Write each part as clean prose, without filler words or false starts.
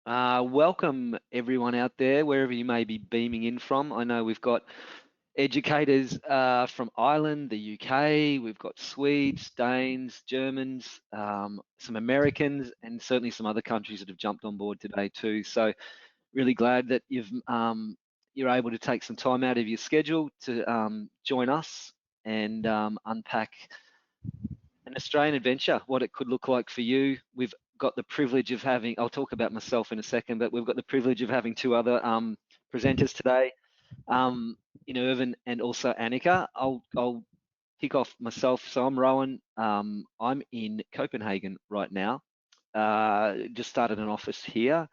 Welcome everyone out there, wherever you may be beaming in from. I know we've got educators from Ireland, the UK, we've got Swedes, Danes, Germans, some Americans, and certainly some other countries that have jumped on board today too. So really glad that you're able to take some time out of your schedule to join us and unpack an Australian adventure, what it could look like for you. We've got the privilege of having, I'll talk about myself in a second, but we've got the privilege of having two other presenters today, in Irvin and also Annika. I'll kick off myself. So I'm Rowan. I'm in Copenhagen right now. Just started an office here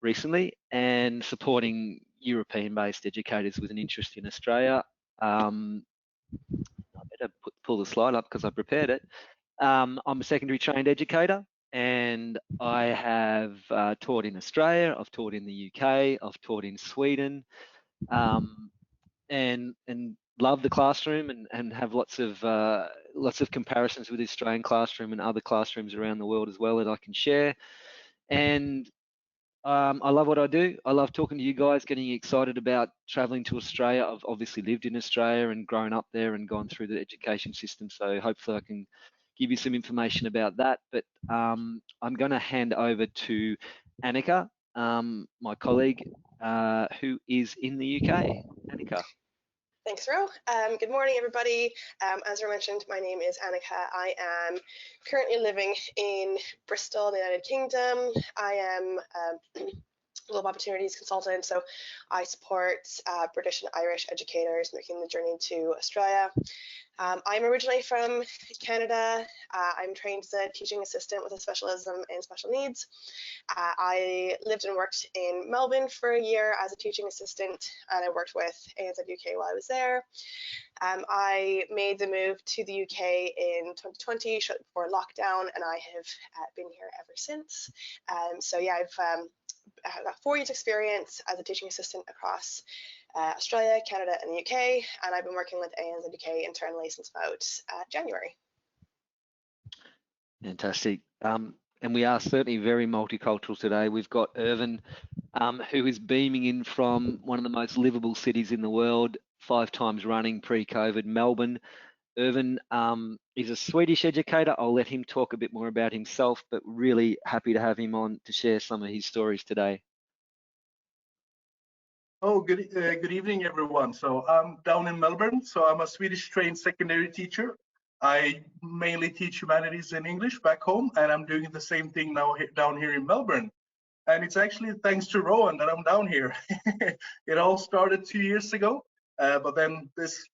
recently and supporting European-based educators with an interest in Australia. I better pull the slide up because I prepared it. I'm a secondary trained educator and I have taught in Australia, I've taught in the UK, I've taught in Sweden, and love the classroom and have lots of comparisons with the Australian classroom and other classrooms around the world as well that I can share. And I love what I do. I love talking to you guys, getting excited about traveling to Australia. I've obviously lived in Australia and grown up there and gone through the education system. So hopefully I can give you some information about that. But I'm going to hand over to Annika, my colleague, who is in the UK. Annika. Thanks, Ro. Good morning, everybody. As Ro mentioned, my name is Annika. I am currently living in Bristol, the United Kingdom. I am Global Opportunities Consultant, so I support British and Irish educators making the journey to Australia. I'm originally from Canada. I'm trained as a teaching assistant with a specialism in special needs. I lived and worked in Melbourne for a year as a teaching assistant, and I worked with ANZ UK while I was there. I made the move to the UK in 2020, shortly before lockdown, and I have been here ever since. So yeah, I've got 4 years experience as a teaching assistant across Australia, Canada, and the UK, and I've been working with ANZ UK internally since about January. Fantastic. And we are certainly very multicultural today. We've got Irvin, who is beaming in from one of the most livable cities in the world, 5 times running pre-COVID, Melbourne. Irvin is a Swedish educator. I'll let him talk a bit more about himself, but really happy to have him on to share some of his stories today. Oh, good evening, everyone. So I'm down in Melbourne. So I'm a Swedish trained secondary teacher. I mainly teach humanities and English back home, and I'm doing the same thing now down here in Melbourne. And it's actually thanks to Rowan that I'm down here. It all started 2 years ago, but then this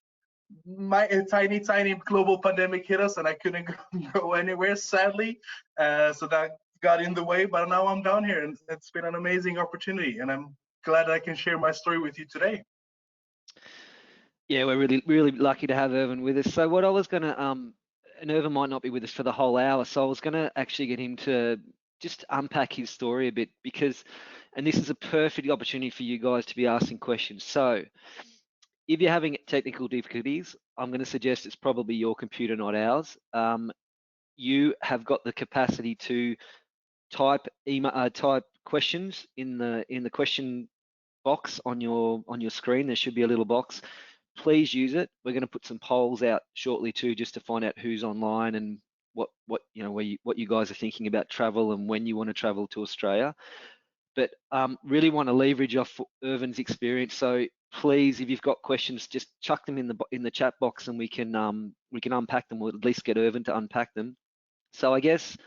tiny global pandemic hit us, and I couldn't go anywhere, sadly. So that got in the way, but now I'm down here, and it's been an amazing opportunity, and I'm glad I can share my story with you today. Yeah, we're really lucky to have Irvin with us. So what I was going to, and Irvin might not be with us for the whole hour, so I was going to actually get him to just unpack his story a bit because, and this is a perfect opportunity for you guys to be asking questions. So if you're having technical difficulties, I'm going to suggest it's probably your computer, not ours. You have got the capacity to type questions in the question box on your screen. There should be a little box. Please use it. We're going to put some polls out shortly too, just to find out who's online and what you guys are thinking about travel and when you want to travel to Australia. But really want to leverage off Irvin's experience. So please, if you've got questions, just chuck them in the chat box, and we can unpack them, or at least get Irvin to unpack them. So I guess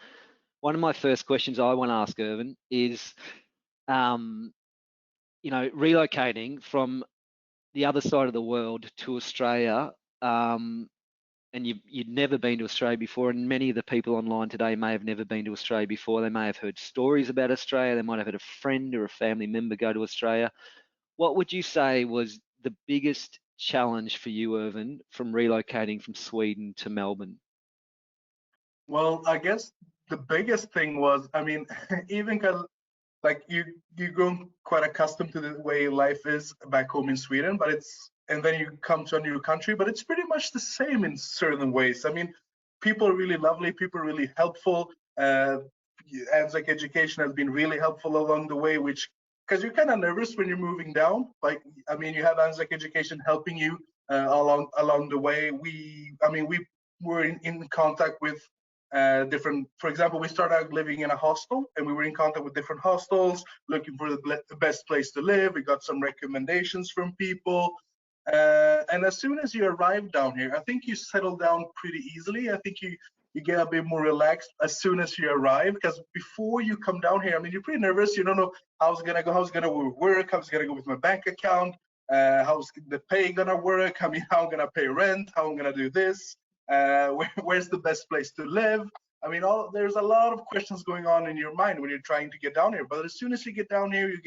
one of my first questions I want to ask Irvin is, relocating from the other side of the world to Australia, and you'd never been to Australia before, and many of the people online today may have never been to Australia before. They may have heard stories about Australia. They might have had a friend or a family member go to Australia. What would you say was the biggest challenge for you, Irvin, from relocating from Sweden to Melbourne? Well, I guess the biggest thing was, I mean, even like you grown quite accustomed to the way life is back home in Sweden, but and then you come to a new country, but it's pretty much the same in certain ways. I mean, people are really lovely, people are really helpful. ANZAC education has been really helpful along the way, which, because you're kind of nervous when you're moving down. Like, I mean, you have ANZAC education helping you along the way. We were in contact with different, for example, we started out living in a hostel, and we were in contact with different hostels, looking for the best place to live. We got some recommendations from people. And as soon as you arrive down here, I think you settle down pretty easily. I think you get a bit more relaxed as soon as you arrive, because before you come down here, I mean, you're pretty nervous. You don't know how's it gonna go, how's it gonna work, how's it gonna go with my bank account, how's the pay gonna work, I mean, how I'm gonna pay rent, how I'm gonna do this, where's the best place to live. I mean, there's a lot of questions going on in your mind when you're trying to get down here. But as soon as you get down here, you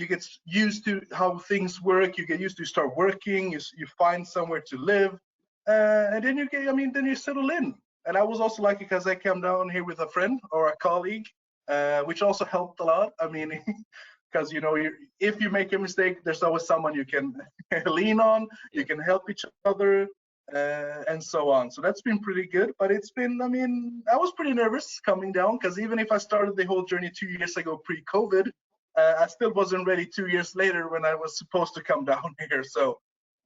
get used to how things work. You get used to start working. You find somewhere to live, and then then you settle in. And I was also lucky because I came down here with a friend or a colleague, which also helped a lot. I mean, because if you make a mistake, there's always someone you can lean on. You can help each other, and so on. So that's been pretty good. But it's been, I mean, I was pretty nervous coming down, because even if I started the whole journey 2 years ago, pre-COVID, I still wasn't ready 2 years later when I was supposed to come down here. So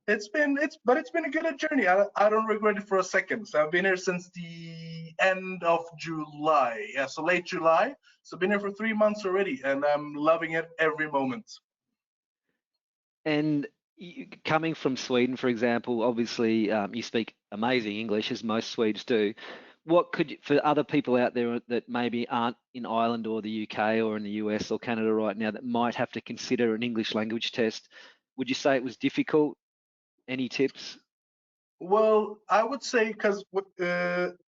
it's been a good journey. I don't regret it for a second. So I've been here since the end of July. Yeah, so late July. So I've been here for 3 months already, and I'm loving it every moment. And coming from Sweden, for example, obviously you speak amazing English, as most Swedes do. What for other people out there that maybe aren't in Ireland or the UK or in the US or Canada right now that might have to consider an English language test, would you say it was difficult? Any tips? Well, I would say, because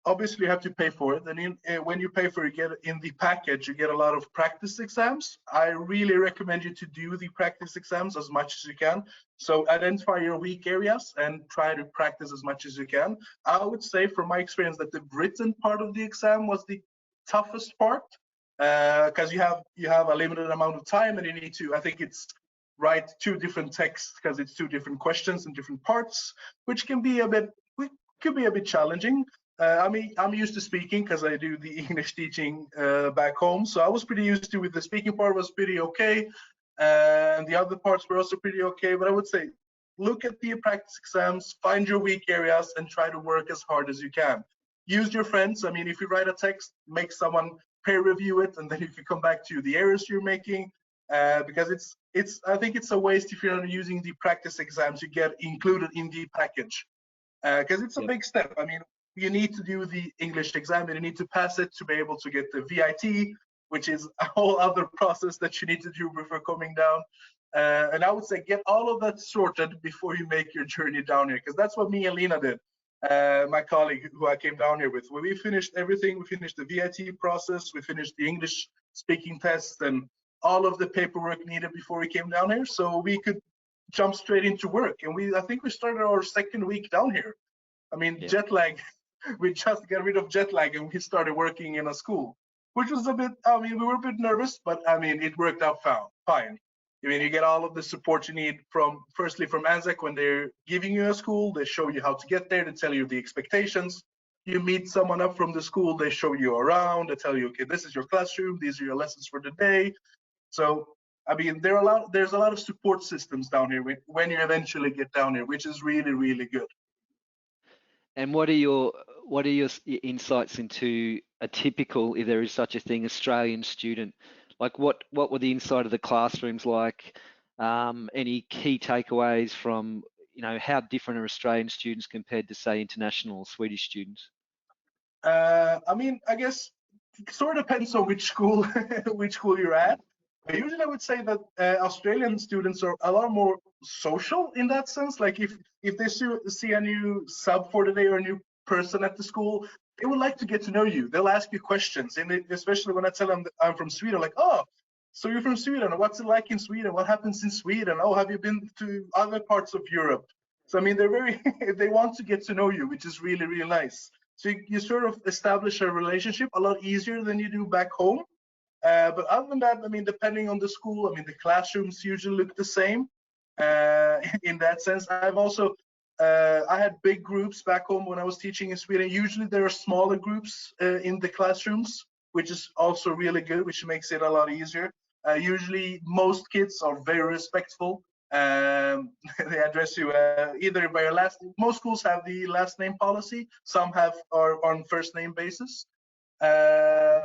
obviously you have to pay for it, and when you pay for it, you get in the package, you get a lot of practice exams. I really recommend you to do the practice exams as much as you can. So identify your weak areas and try to practice as much as you can. I would say, from my experience, that the written part of the exam was the toughest part, because you have a limited amount of time, and you need to, I think it's write 2 different texts, because it's 2 different questions in different parts, which could be a bit challenging. I mean, I'm used to speaking because I do the English teaching back home, so I was pretty used to with the speaking part was pretty okay, and the other parts were also pretty okay. But I would say, look at the practice exams, find your weak areas, and try to work as hard as you can. Use your friends. I mean, if you write a text, make someone peer review it, and then if you come back to the errors you're making, because I think it's a waste if you're not using the practice exams you get included in the package, because it's a big step. I mean, you need to do the English exam, and you need to pass it to be able to get the VIT, which is a whole other process that you need to do before coming down. And I would say get all of that sorted before you make your journey down here, because that's what me and Lena did, my colleague who I came down here with. When we finished everything, we finished the VIT process, we finished the English speaking test, and all of the paperwork needed before we came down here, so we could jump straight into work. And I think we started our 2nd week down here. I mean, jet lag, we just got rid of jet lag and we started working in a school, which was a bit, I mean, we were a bit nervous, but I mean, it worked out fine. I mean, you get all of the support you need firstly from ANZAC when they're giving you a school. They show you how to get there, they tell you the expectations. You meet someone up from the school, they show you around, they tell you, okay, this is your classroom, these are your lessons for the day. So, I mean, there's a lot of support systems down here when you eventually get down here, which is really, really good. And what are your insights into a typical, if there is such a thing, Australian student? Like, what were the inside of the classrooms like? Any key takeaways from, how different are Australian students compared to, say, international Swedish students? I mean, I guess it sort of depends on which school you're at. But usually I would say that Australian students are a lot more social in that sense. Like if they see a new sub for the day or a new person at the school, they would like to get to know you. They'll ask you questions, and especially when I tell them that I'm from Sweden, like, oh, so you're from Sweden? What's it like in Sweden? What happens in Sweden? Oh, have you been to other parts of Europe? So I mean, they want to get to know you, which is really, really nice. So you sort of establish a relationship a lot easier than you do back home. But other than that, I mean, depending on the school, I mean, the classrooms usually look the same in that sense. I've also, I had big groups back home when I was teaching in Sweden. Usually there are smaller groups in the classrooms. which is also really good, which makes it a lot easier. Usually, most kids are very respectful. They address you either by your last. Most schools have the last name policy. Some have are on first name basis,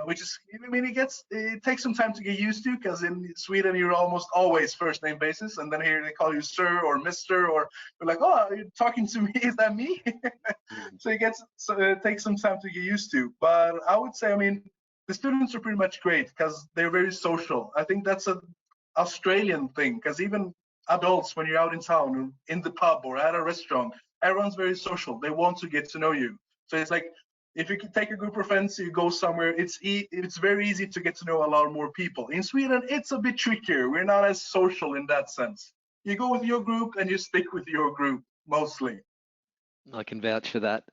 which is, I mean, it takes some time to get used to, because in Sweden you're almost always first name basis, and then here they call you sir or mister, or you're like, oh, you're talking to me, is that me? So it takes some time to get used to. But I would say, I mean, the students are pretty much great because they're very social. I think that's a Australian thing, because even adults, when you're out in town or in the pub or at a restaurant, everyone's very social. They want to get to know you. So it's like, if you can take a group of friends, you go somewhere, it's very easy to get to know a lot more people. In Sweden, it's a bit trickier. We're not as social in that sense. You go with your group and you stick with your group mostly. I can vouch for that.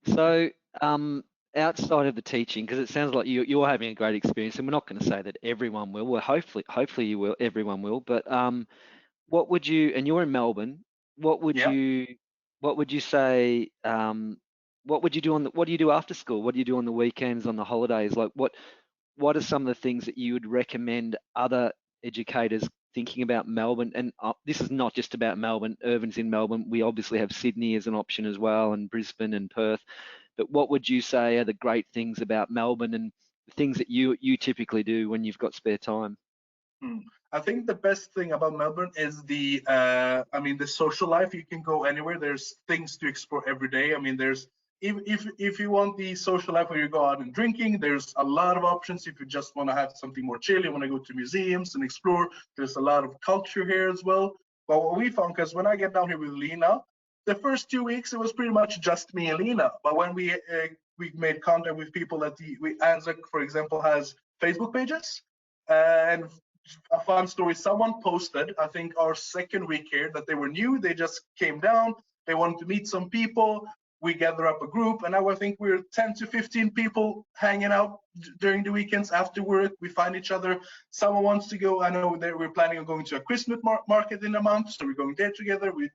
So, outside of the teaching, because it sounds like you're having a great experience, and we're not going to say that everyone will. Well, hopefully you will. Everyone will. But what would you? And you're in Melbourne. What would Yeah. you say? What would you do what do you do after school? What do you do on the weekends, on the holidays? Like, what are some of the things that you would recommend other educators thinking about Melbourne? And this is not just about Melbourne. Irvin's in Melbourne. We obviously have Sydney as an option as well, and Brisbane and Perth. But what would you say are the great things about Melbourne, and the things that you typically do when you've got spare time? I think the best thing about Melbourne is the social life. You can go anywhere. There's things to explore every day. I mean, there's if you want the social life where you go out and drinking, there's a lot of options. If you just want to have something more chill, you want to go to museums and explore, there's a lot of culture here as well. But what we found, because when I get down here with Lena, the first 2 weeks it was pretty much just me and Lena. But when we made contact with people that Anzac, for example, has Facebook pages, and a fun story, someone posted, I think our second week here, that they were new, they just came down, they wanted to meet some people. We gather up a group, and now I think we're 10 to 15 people hanging out during the weekends after work. We find each other. Someone wants to go. I know that we're planning on going to a Christmas market in a month, so we're going there together. We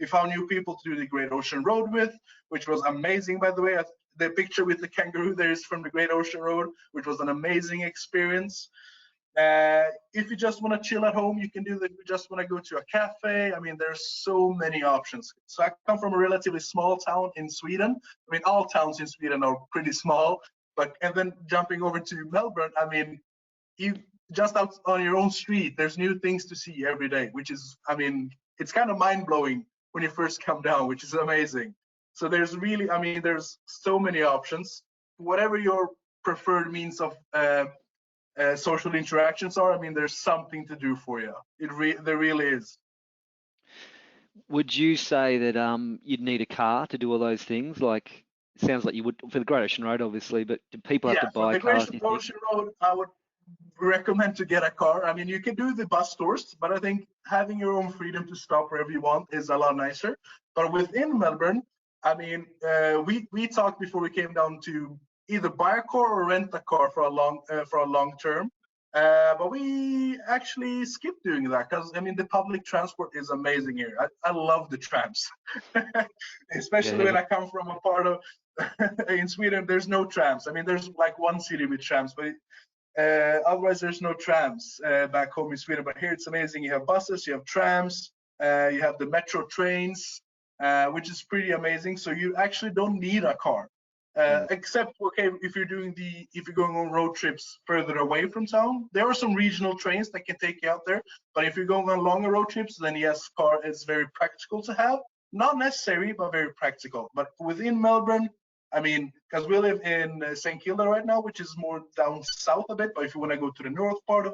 found new people to do the Great Ocean Road with, which was amazing, by the way. The picture with the kangaroo there is from the Great Ocean Road, which was an amazing experience. If you just want to chill at home, you can do that. If you just want to go to a cafe, I mean, there's so many options. So I come from a relatively small town in Sweden. I mean, all towns in Sweden are pretty small, and then jumping over to Melbourne, I mean, you just out on your own street, there's new things to see every day, which is, I mean, it's kind of mind-blowing when you first come down, which is amazing. So there's really, I mean, there's so many options. Whatever your preferred means of social interactions are, I mean, there's something to do for you. There really is. Would you say that you'd need a car to do all those things? Like, it sounds like you would for the Great Ocean Road, obviously, but do people have to buy for the cars? Great Ocean Road, I would recommend to get a car. I mean, you can do the bus tours, but I think having your own freedom to stop wherever you want is a lot nicer. But within Melbourne, I mean, we talked before we came down to either buy a car or rent a car for a long term. But we actually skipped doing that because, I mean, the public transport is amazing here. I love the trams, especially when I come from a part of in Sweden. There's no trams. I mean, there's like one city with trams, but otherwise there's no trams back home in Sweden. But here it's amazing. You have buses, you have trams, you have the metro trains, which is pretty amazing. So you actually don't need a car. Except, okay, if you're going on road trips further away from town, there are some regional trains that can take you out there. But if you're going on longer road trips, then yes, car is very practical to have. Not necessary, but very practical. But within Melbourne, I mean, because we live in St. Kilda right now, which is more down south a bit. But if you want to go to the north part of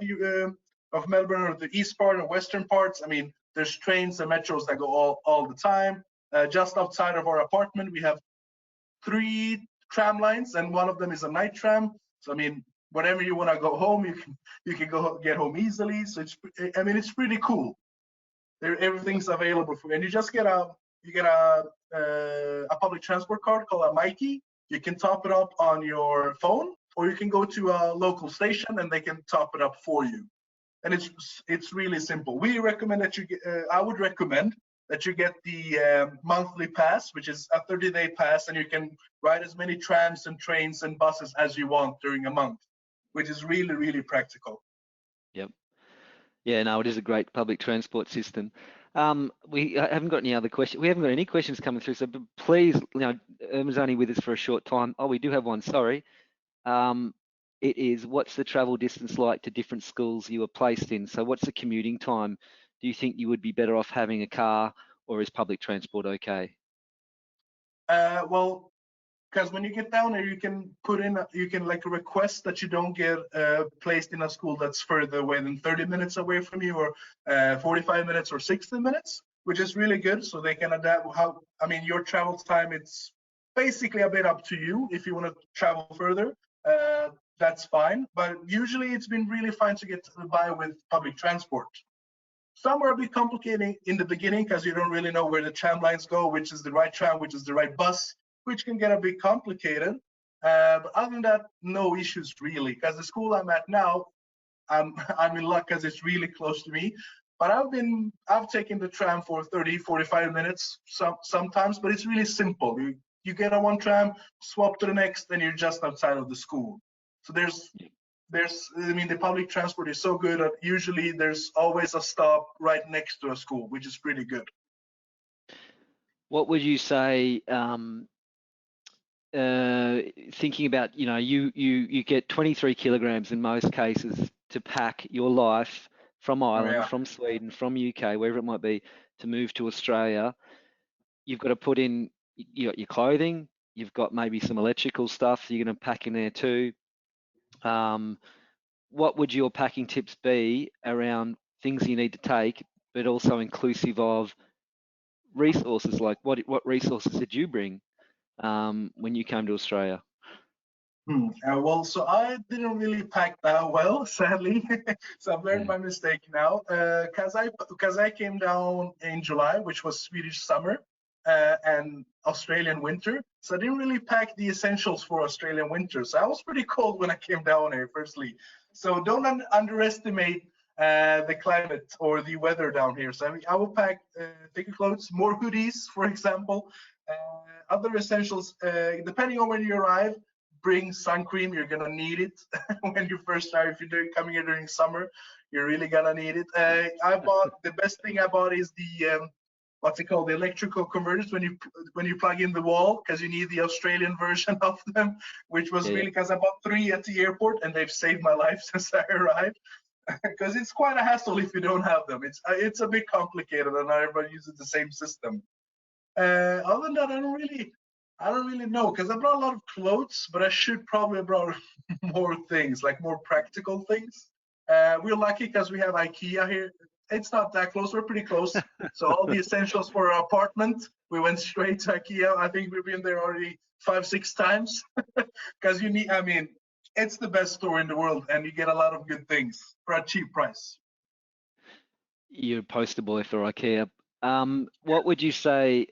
Melbourne, or the east part and western parts, I mean, there's trains and metros that go all the time. Just outside of our apartment, we have 3 tram lines, and one of them is a night tram. So I mean, whenever you want to go home, you can go get home easily. So it's pretty cool. Everything's available for you, and you just get a public transport card called a Mikey. You can top it up on your phone, or you can go to a local station and they can top it up for you. And it's really simple. We recommend that I would recommend that you get the monthly pass, which is a 30-day pass, and you can ride as many trams and trains and buses as you want during a month. which is really, really practical. Yep. Yeah, no, it is a great public transport system. We haven't got any other questions. We haven't got any questions coming through. So please, Irvin's only with us for a short time. Oh, we do have one. Sorry. It is, what's the travel distance like to different schools you were placed in? So what's the commuting time? Do you think you would be better off having a car, or is public transport okay? Well, because when you get down there, you can you can like request that you don't get placed in a school that's further away than 30 minutes away from you, or 45 minutes or 60 minutes, which is really good. So they can adapt your travel time. It's basically a bit up to you. If you want to travel further, that's fine. But usually it's been really fine to get by with public transport. Some are a bit complicated in the beginning because you don't really know where the tram lines go, which is the right tram, which is the right bus, which can get a bit complicated. But other than that, no issues really. Because the school I'm at now, I'm in luck because it's really close to me. But I've taken the tram for 30, 45 minutes sometimes, but it's really simple. You get on one tram, swap to the next, and you're just outside of the school. So the public transport is so good that usually there's always a stop right next to a school, which is pretty good. What would you say, thinking about, you get 23 kilograms in most cases to pack your life from Ireland, from Sweden, from UK, wherever it might be, to move to Australia. You've got to put in, you got your clothing, you've got maybe some electrical stuff you're going to pack in there too. What would your packing tips be around things you need to take, but also inclusive of resources? Like what resources did you bring when you came to Australia? Well, so I didn't really pack that well, sadly. So I've learned my mistake now. Because I came down in July, which was Swedish summer and Australian winter. So I didn't really pack the essentials for Australian winter. So I was pretty cold when I came down here, firstly. So don't underestimate the climate or the weather down here. So I will pack thicker clothes, more hoodies, for example. Other essentials, depending on when you arrive. Bring sun cream. You're gonna need it when you first arrive. If you're coming here during summer, you're really gonna need it. The best thing I bought is the what's it called, the electrical converters when you plug in the wall, because you need the Australian version of them, which was really because I bought 3 at the airport and they've saved my life since I arrived. Because it's quite a hassle if you don't have them. It's a bit complicated and not everybody uses the same system. Other than that, I don't really know, because I brought a lot of clothes, but I should probably have brought more things, like more practical things. We're lucky because we have IKEA here. It's not that close, we're pretty close. So all the essentials for our apartment, we went straight to IKEA. I think we've been there already 5-6 times. Because it's the best store in the world and you get a lot of good things for a cheap price. You're a poster boy for IKEA. What would you say?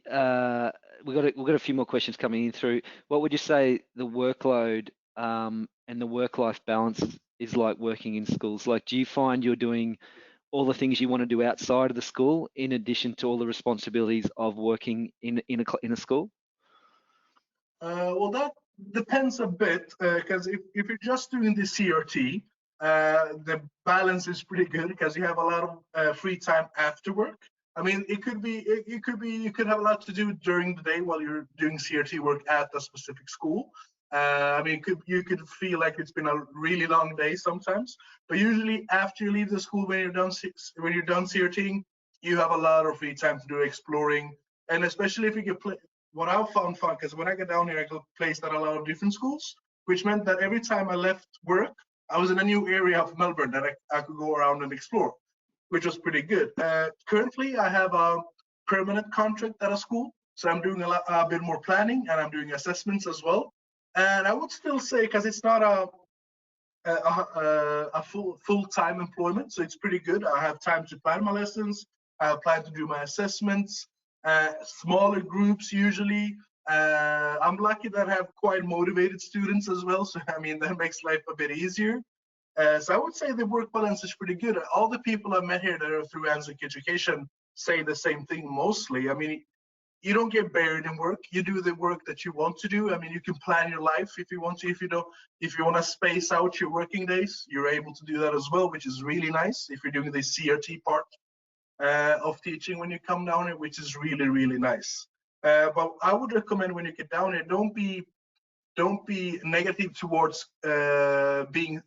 We've got a few more questions coming in through. What would you say the workload and the work-life balance is like working in schools? Like, do you find you're doing all the things you want to do outside of the school in addition to all the responsibilities of working in a school? Well, that depends a bit, because if you're just doing the CRT, the balance is pretty good because you have a lot of free time after work. It could be you could have a lot to do during the day while you're doing CRT work at a specific school. You could feel like it's been a really long day sometimes, but usually after you leave the school, when you're done CRTing, you have a lot of free time to do exploring, and especially if you get what I found fun, because when I got down here, I got placed at a lot of different schools, which meant that every time I left work, I was in a new area of Melbourne that I could go around and explore, which was pretty good. Currently, I have a permanent contract at a school, so I'm doing a bit more planning and I'm doing assessments as well. And I would still say, because it's not a full-time employment, so it's pretty good. I have time to plan my lessons. I have time to do my assessments. Smaller groups usually. I'm lucky that I have quite motivated students as well, so that makes life a bit easier. So I would say the work balance is pretty good. All the people I've met here that are through Anzac Education say the same thing mostly. you don't get buried in work. You do the work that you want to do. I mean, you can plan your life if you want to. If you want to space out your working days, you're able to do that as well, which is really nice. If you're doing the CRT part of teaching when you come down here, which is really, really nice. But I would recommend when you get down here, don't be negative towards doing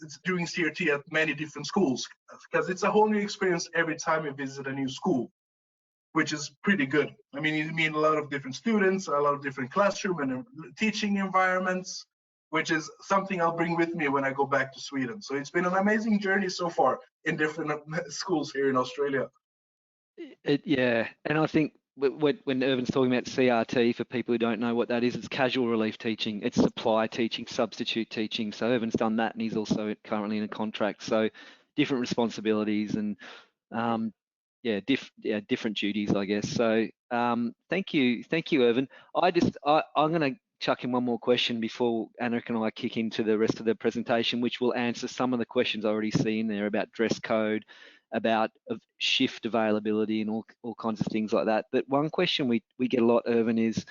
CRT at many different schools, because it's a whole new experience every time you visit a new school, which is pretty good. I mean, you meet a lot of different students, a lot of different classroom and teaching environments, which is something I'll bring with me when I go back to Sweden. So it's been an amazing journey so far in different schools here in Australia. Yeah, and I think when Irvin's talking about CRT, for people who don't know what that is, it's casual relief teaching. It's supply teaching, substitute teaching. So Irvin's done that, and he's also currently in a contract. So different responsibilities and different duties, I guess. So thank you, Irvin. I'm going to chuck in one more question before Annika and I kick into the rest of the presentation, which will answer some of the questions I already see in there about dress code, about shift availability and all kinds of things like that. But one question we get a lot, Irvin, is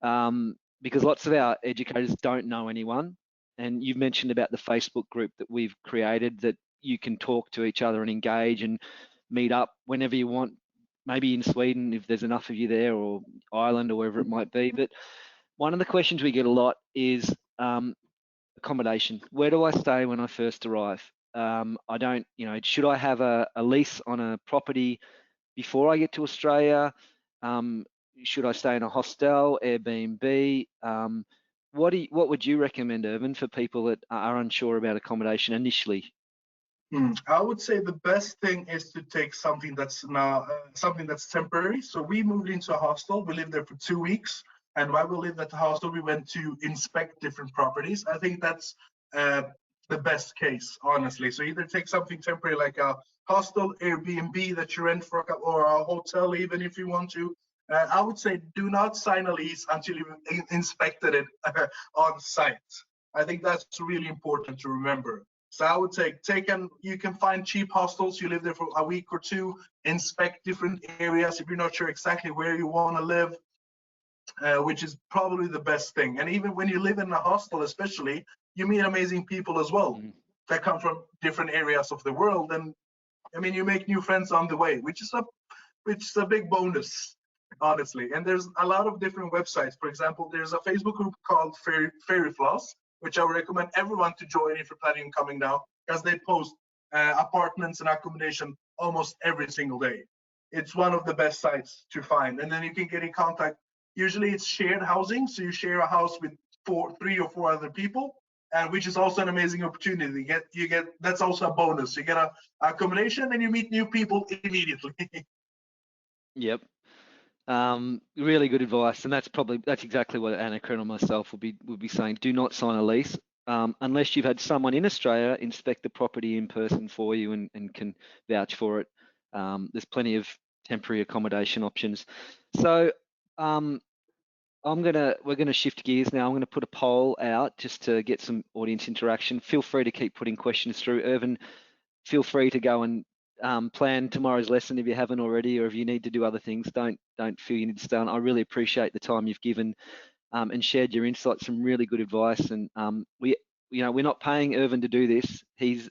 because lots of our educators don't know anyone, and you've mentioned about the Facebook group that we've created that you can talk to each other and engage and meet up whenever you want, maybe in Sweden if there's enough of you there, or Ireland, or wherever it might be. But one of the questions we get a lot is accommodation. Where do I stay when I first arrive? I don't, should I have a lease on a property before I get to Australia? Should I stay in a hostel, Airbnb? What would you recommend, Irvin, for people that are unsure about accommodation initially? I would say the best thing is to take something that's temporary. So we moved into a hostel. We lived there for 2 weeks, and while we lived at the hostel, we went to inspect different properties. I think that's the best case, honestly. So either take something temporary like a hostel, Airbnb that you rent for a couple, or a hotel, even if you want to. I would say do not sign a lease until you've inspected it on site. I think that's really important to remember. So I would say you can find cheap hostels. You live there for a week or two, inspect different areas if you're not sure exactly where you want to live, which is probably the best thing. And even when you live in a hostel, especially, you meet amazing people as well that come from different areas of the world. And I mean, you make new friends on the way, which is a big bonus, honestly. And there's a lot of different websites. For example, there's a Facebook group called Fairy Floss, which I would recommend everyone to join if you're planning on coming down, because they post apartments and accommodation almost every single day. It's one of the best sites to find. And then you can get in contact. Usually it's shared housing, so you share a house with 3 or 4 other people, and which is also an amazing opportunity. You get that's also a bonus. You get a accommodation and you meet new people immediately. Yep. Really good advice, and that's exactly what Annika and myself would be saying. Do not sign a lease unless you've had someone in Australia inspect the property in person for you and can vouch for it. There's plenty of temporary accommodation options. So we're gonna shift gears now. I'm gonna put a poll out just to get some audience interaction. Feel free to keep putting questions through. Irvin, feel free to go and plan tomorrow's lesson if you haven't already, or if you need to do other things, don't feel you need to stay on. I really appreciate the time you've given and shared your insights, some really good advice. And we're not paying Irvin to do this. He's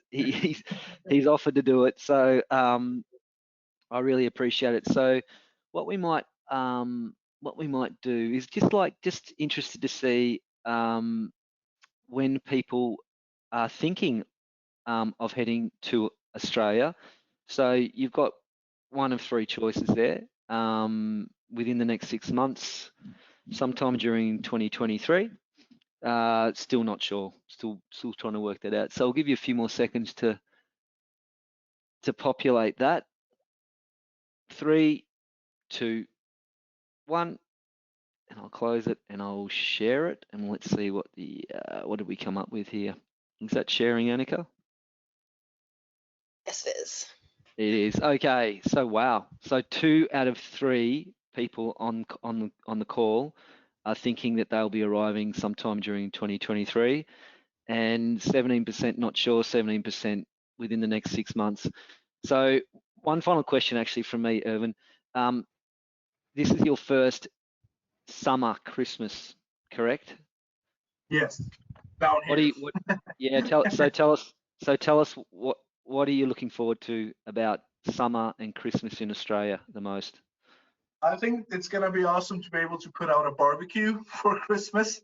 offered to do it, so I really appreciate it. So what we might do is just interested to see when people are thinking of heading to Australia. So you've got one of 3 choices there. Within the next 6 months, sometime during 2023. Still not sure. Still trying to work that out. So I'll give you a few more seconds to populate that. 3, 2, 1, and I'll close it and I'll share it. And let's see what did we come up with here. Is that sharing, Annika? Yes, it is. It is. Okay. So wow. So 2 out of 3 people on the call are thinking that they'll be arriving sometime during 2023, and 17% not sure, 17% within the next 6 months. So one final question actually from me, Irvin. This is your first summer Christmas, correct? Yes, down What do here. you, what, yeah, tell us what are you looking forward to about summer and Christmas in Australia the most? I think it's gonna be awesome to be able to put out a barbecue for Christmas.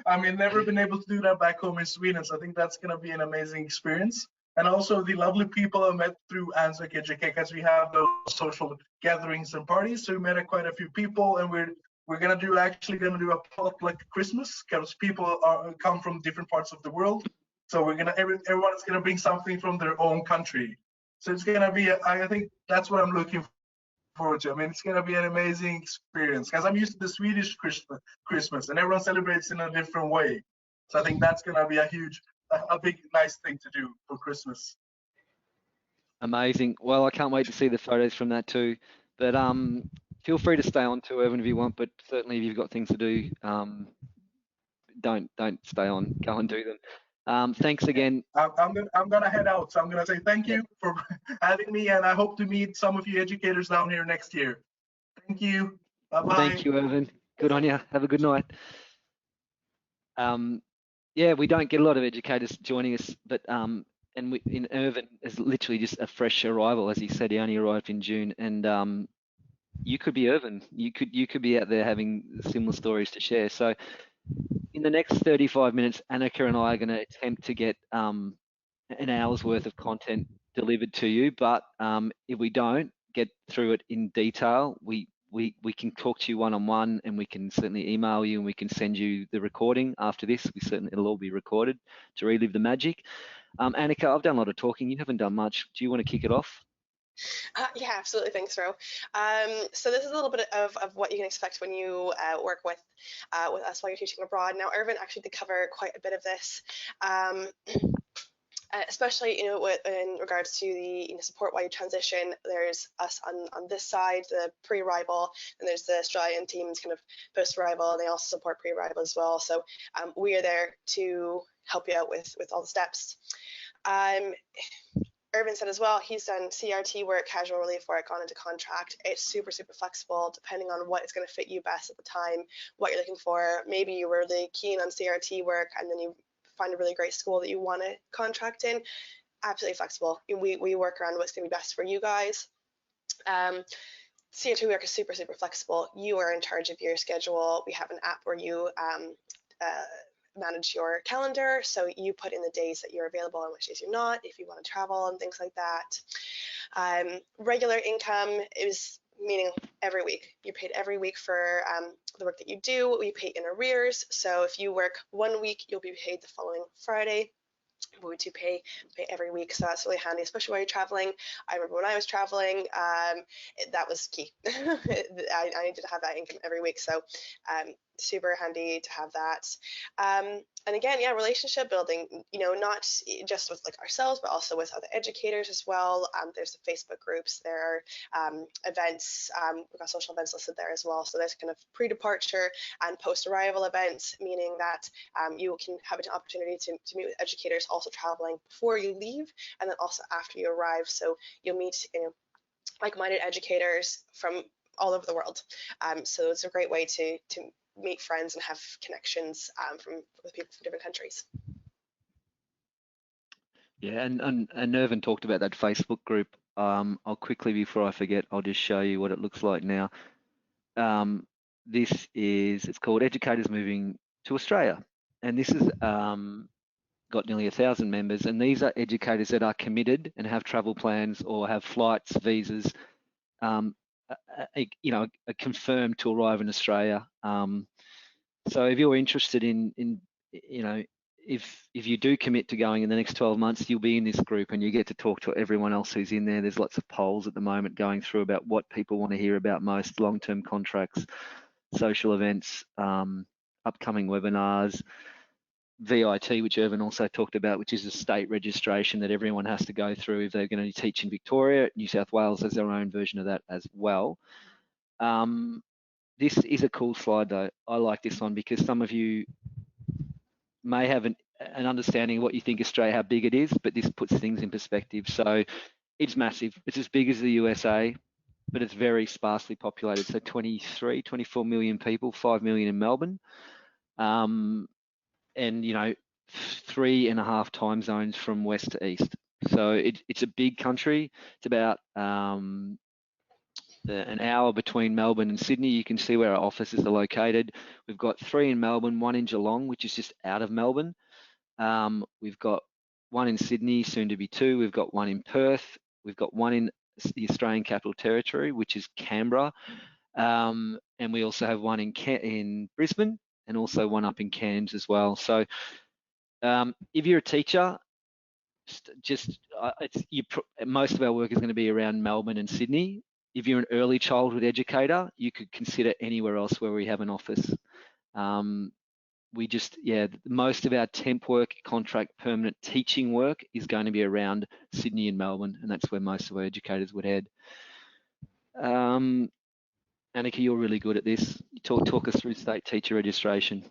I mean, never been able to do that back home in Sweden, so I think that's gonna be an amazing experience. And also the lovely people I met through Ansök EJK, because we have those social gatherings and parties. So we met quite a few people, and we're actually gonna do a potluck Christmas, because people come from different parts of the world. So everyone's gonna bring something from their own country. So it's gonna be, I think that's what I'm looking forward to. I mean, it's going to be an amazing experience, because I'm used to the Swedish Christmas, and everyone celebrates in a different way. So I think that's going to be a big, nice thing to do for Christmas. Amazing. Well, I can't wait to see the photos from that too. But feel free to stay on too, Irvin, if you want. But certainly, if you've got things to do, don't stay on. Go and do them. Thanks again. I'm gonna head out, so I'm gonna say thank you for having me, and I hope to meet some of you educators down here next year. Thank you. Bye bye. Thank you, Irvin. Good on you. Have a good night. Yeah, we don't get a lot of educators joining us, but in Irvin is literally just a fresh arrival, as he said. He only arrived in June, and you could be Irvin. You could be out there having similar stories to share. So in the next 35 minutes, Annika and I are going to attempt to get an hour's worth of content delivered to you. But if we don't get through it in detail, we can talk to you one-on-one, and we can certainly email you, and we can send you the recording after this. It'll all be recorded to relive the magic. Annika, I've done a lot of talking. You haven't done much. Do you want to kick it off? Yeah, absolutely. Thanks, Ro. So this is a little bit of what you can expect when you work with us while you're teaching abroad. Now, Irvin actually did cover quite a bit of this. Especially, in regards to the support while you transition. There's us on this side, the pre-arrival, and there's the Australian teams kind of post-arrival, and they also support pre-arrival as well. So we are there to help you out with all the steps. Irvin said as well, he's done CRT work, casual relief work, gone into contract. It's super, super flexible depending on what is going to fit you best at the time, what you're looking for. Maybe you were really keen on CRT work, and then you find a really great school that you want to contract in. Absolutely flexible. We work around what's going to be best for you guys. CRT work is super, super flexible. You are in charge of your schedule. We have an app where you manage your calendar, so you put in the days that you're available and which days you're not, if you want to travel and things like that. Regular income is meaning every week. You're paid every week for the work that you do. We pay in arrears, so if you work 1 week, you'll be paid the following Friday. We do pay every week, so that's really handy, especially while you're traveling. I remember when I was traveling, that was key. I needed to have that income every week, so super handy to have that. And again, yeah, relationship building, not just with like ourselves, but also with other educators as well. There's the Facebook groups, there are events, we've got social events listed there as well. So there's kind of pre-departure and post-arrival events, meaning that you can have an opportunity to meet with educators also traveling before you leave, and then also after you arrive. So you'll meet like-minded educators from all over the world. So it's a great way to meet friends and have connections with people from different countries. Yeah, and Irvin talked about that Facebook group. I'll quickly, before I forget, I'll just show you what it looks like now. It's called Educators Moving to Australia, and this is got nearly 1,000 members, and these are educators that are committed and have travel plans or have flights, visas, confirmed to arrive in Australia. So if you're interested in if you do commit to going in the next 12 months, you'll be in this group and you get to talk to everyone else who's in there. There's lots of polls at the moment going through about what people want to hear about most: long-term contracts, social events, upcoming webinars, VIT, which Irvin also talked about, which is a state registration that everyone has to go through if they're going to teach in Victoria. New South Wales has their own version of that as well. This is a cool slide though. I like this one because some of you may have an understanding of what you think Australia, how big it is, but this puts things in perspective. So it's massive. It's as big as the USA. but it's very sparsely populated. So 23, 24 million people, 5 million in Melbourne. And, you know, 3.5 time zones from west to east. So it's a big country. It's about an hour between Melbourne and Sydney. You can see where our offices are located. We've got 3 in Melbourne, 1 in Geelong, which is just out of Melbourne. We've got 1 in Sydney, soon to be 2. We've got 1 in Perth. We've got 1 in the Australian Capital Territory, which is Canberra. And we also have 1 in Brisbane, and also 1 up in Cairns as well. So if you're a teacher, most of our work is going to be around Melbourne and Sydney. If you're an early childhood educator, you could consider anywhere else where we have an office. Most of our temp work, contract, permanent teaching work is going to be around Sydney and Melbourne, and that's where most of our educators would head. Annika, you're really good at this. Talk us through state teacher registration.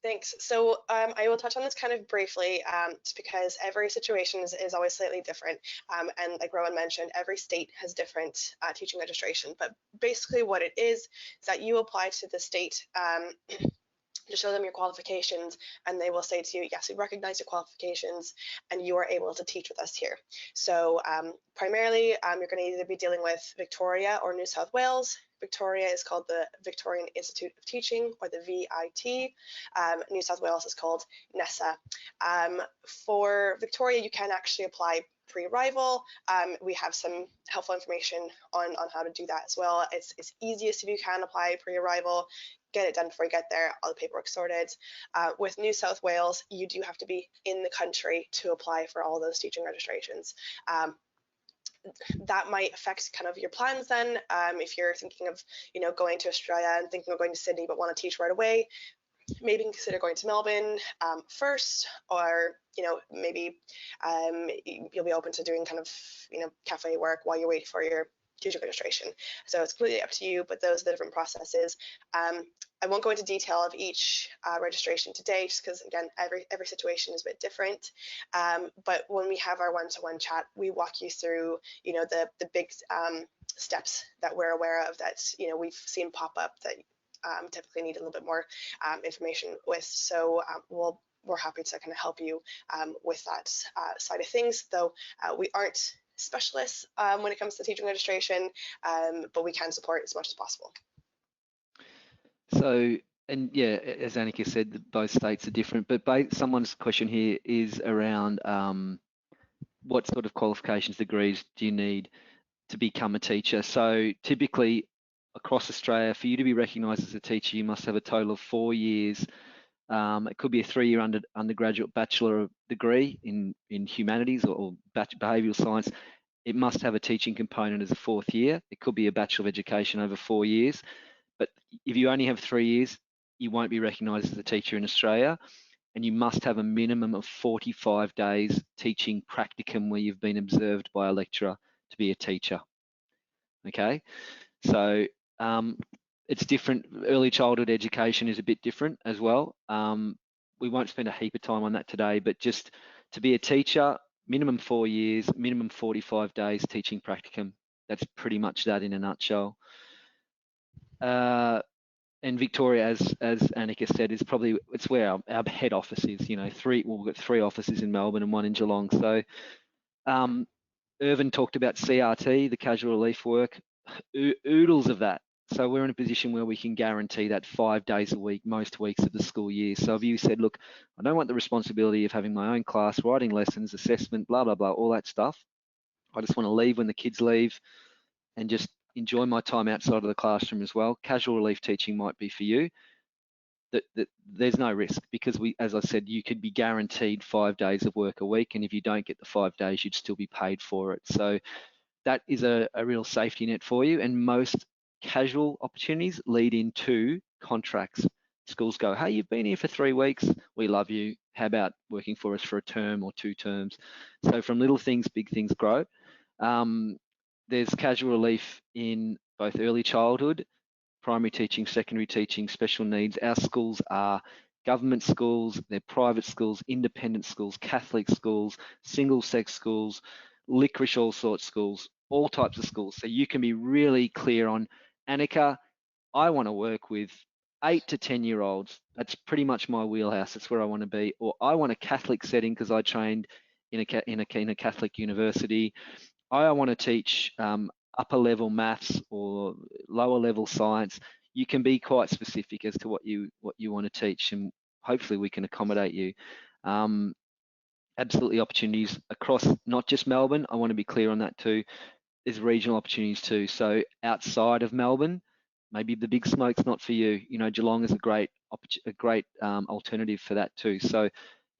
Thanks. So I will touch on this kind of briefly, just because every situation is always slightly different. And like Rowan mentioned, every state has different teaching registration. But basically what it is that you apply to the state to show them your qualifications, and they will say to you, yes, we recognize your qualifications and you are able to teach with us here. So primarily you're going to either be dealing with Victoria or New South Wales. Victoria is called the Victorian Institute of Teaching, or the VIT. New South Wales is called NESA. For Victoria, you can actually apply pre-arrival. We have some helpful information on how to do that as well. It's easiest if you can apply pre-arrival. Get it done before you get there, all the paperwork sorted. With New South Wales, you do have to be in the country to apply for all those teaching registrations. That might affect kind of your plans then. If you're thinking of, going to Australia and thinking of going to Sydney but want to teach right away, maybe consider going to Melbourne first, or maybe you'll be open to doing kind of cafe work while you wait for your teacher registration. So it's completely up to you, but those are the different processes. I won't go into detail of each registration today, just because again, every situation is a bit different. But when we have our one-to-one chat, we walk you through, the big steps that we're aware of that we've seen pop up that typically need a little bit more information with. So we're happy to kind of help you with that side of things, though we aren't specialists when it comes to teaching registration, but we can support as much as possible. So, and yeah, as Annika said, both states are different, but someone's question here is around what sort of qualifications, degrees do you need to become a teacher? So typically across Australia, for you to be recognised as a teacher, you must have a total of 4 years. It could be a 3-year undergraduate bachelor degree in humanities or behavioural science. It must have a teaching component as a 4th year. It could be a Bachelor of Education over 4 years. But if you only have 3 years, you won't be recognised as a teacher in Australia. And you must have a minimum of 45 days teaching practicum where you've been observed by a lecturer to be a teacher. Okay, so it's different. Early childhood education is a bit different as well. We won't spend a heap of time on that today, but just to be a teacher, minimum 4 years, minimum 45 days teaching practicum. That's pretty much that in a nutshell. And Victoria, as Annika said, it's where our head office is. We've got 3 offices in Melbourne and 1 in Geelong. So Irvin talked about CRT, the casual relief work, oodles of that. So we're in a position where we can guarantee that 5 days a week, most weeks of the school year. So if you said, look, I don't want the responsibility of having my own class, writing lessons, assessment, blah, blah, blah, all that stuff. I just want to leave when the kids leave and just enjoy my time outside of the classroom as well. Casual relief teaching might be for you. There's no risk, because as I said, you could be guaranteed 5 days of work a week, and if you don't get the 5 days, you'd still be paid for it. So that is a real safety net for you, and most casual opportunities lead into contracts. Schools go, hey, you've been here for 3 weeks, we love you, how about working for us for a term or 2 terms? So from little things, big things grow. There's casual relief in both early childhood, primary teaching, secondary teaching, special needs. Our schools are government schools, they're private schools, independent schools, Catholic schools, single-sex schools, licorice all sorts schools. all types of schools. So you can be really clear on, Annika, I want to work with 8 to 10-year-olds. That's pretty much my wheelhouse. That's where I want to be. Or I want a Catholic setting because I trained in a Catholic university. I want to teach upper level maths or lower level science. You can be quite specific as to what you want to teach, and hopefully we can accommodate you. Absolutely opportunities across not just Melbourne. I want to be clear on that too. There's regional opportunities too. So outside of Melbourne, maybe the big smoke's not for you. You know, Geelong is a great alternative for that too. So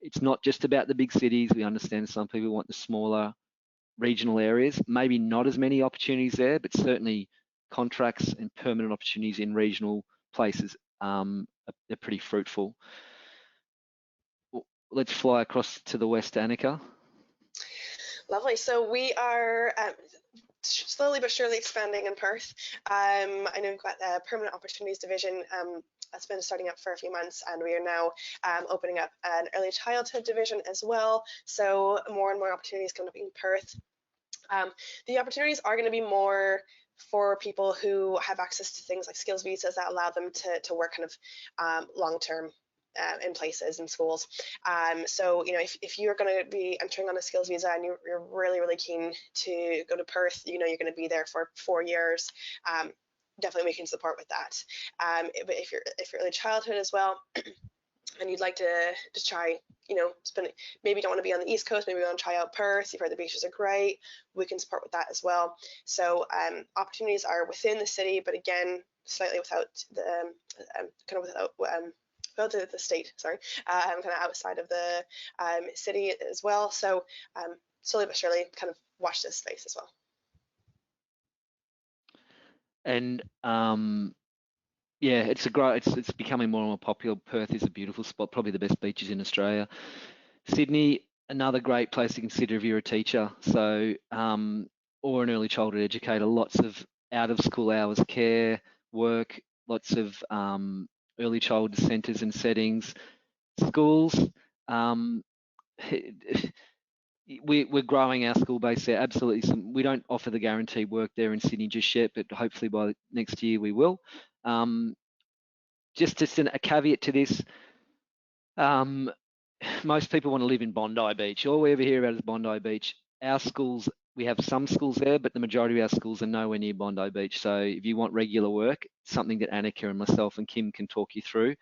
it's not just about the big cities. We understand some people want the smaller regional areas. Maybe not as many opportunities there, but certainly contracts and permanent opportunities in regional places they're pretty fruitful. Let's fly across to the west, Annika. Lovely. So we are slowly but surely expanding in Perth. I know we've got a permanent opportunities division that's been starting up for a few months, and we are now opening up an early childhood division as well. So more and more opportunities coming up in Perth. The opportunities are going to be more for people who have access to things like skills visas that allow them to work kind of long term in places and schools. So, you know, if you're going to be entering on a skills visa and you're really, really keen to go to Perth, you know, you're going to be there for 4 years, definitely we can support with that. But if you're early childhood as well, and you'd like to just try, you know, maybe you don't want to be on the East Coast, maybe you want to try out Perth, you've heard the beaches are great, we can support with that as well. So opportunities are within the city, but again, slightly without the kind of without the state, sorry, kind of outside of the city as well. So slowly but surely kind of watch this space as well. And yeah, it's becoming more and more popular. Perth is a beautiful spot, probably the best beaches in Australia. Sydney, another great place to consider if you're a teacher, so or an early childhood educator. Lots of out of school hours care work, lots of early childhood centres and settings. Schools, we're growing our school base there. Absolutely, we don't offer the guaranteed work there in Sydney just yet, but hopefully by next year we will. Just a caveat to this. Most people want to live in Bondi Beach. All we ever hear about is Bondi Beach. Our schools, we have some schools there, but the majority of our schools are nowhere near Bondi Beach. So if you want regular work, something that Annika and myself and Kim can talk you through,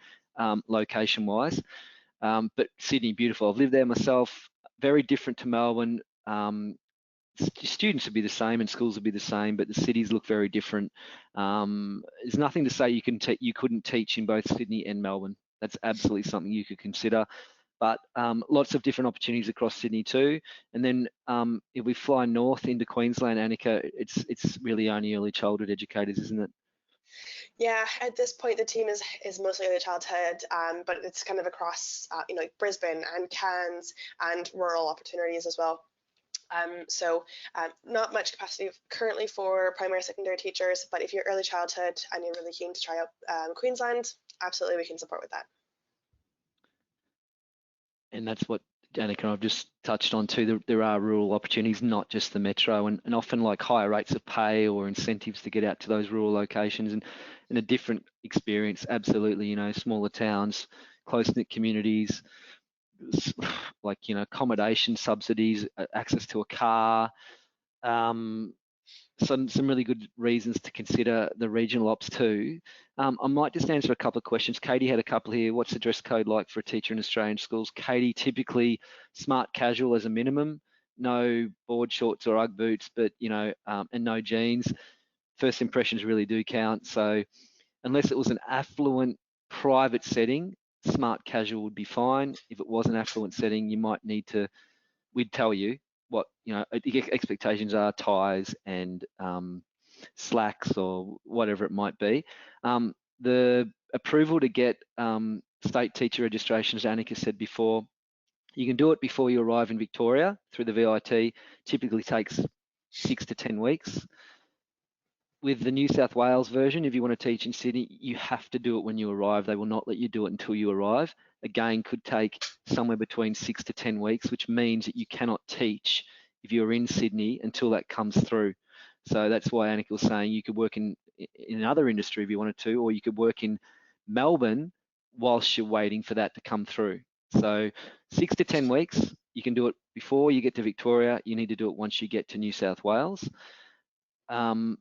location-wise. But Sydney, beautiful. I've lived there myself. Very different to Melbourne. Students would be the same and schools would be the same, but the cities look very different. There's nothing to say you couldn't teach in both Sydney and Melbourne. That's absolutely something you could consider. But lots of different opportunities across Sydney too. And then if we fly north into Queensland, Annika, it's really only early childhood educators, isn't it? Yeah, at this point the team is mostly early childhood, but it's kind of across you know, like Brisbane and Cairns and rural opportunities as well. So not much capacity currently for primary secondary teachers, but if you're early childhood and you're really keen to try out Queensland, absolutely we can support with that. And that's what Annika and I've just touched on too. There are rural opportunities, not just the metro, and often like higher rates of pay or incentives to get out to those rural locations and a different experience. Absolutely, you know, smaller towns, close-knit communities, like, you know, accommodation subsidies, access to a car, some really good reasons to consider the regional ops too. I might just answer a couple of questions. Katie had a couple here. What's the dress code like for a teacher in Australian schools? Katie, typically smart casual as a minimum, no board shorts or Ugg boots, but, you know, and no jeans. First impressions really do count. So unless it was an affluent private setting, smart casual would be fine. If it was an affluent setting, you might need to, we'd tell you what, you know, expectations are, ties and slacks or whatever it might be. The approval to get state teacher registration, as Annika said before, you can do it before you arrive in Victoria through the VIT. Typically takes 6 to 10 weeks. With the New South Wales version, if you want to teach in Sydney, you have to do it when you arrive. They will not let you do it until you arrive. Again, could take somewhere between 6 to 10 weeks, which means that you cannot teach if you're in Sydney until that comes through. So that's why Annika was saying you could work in another industry if you wanted to, or you could work in Melbourne whilst you're waiting for that to come through. So 6 to 10 weeks, you can do it before you get to Victoria. You need to do it once you get to New South Wales. So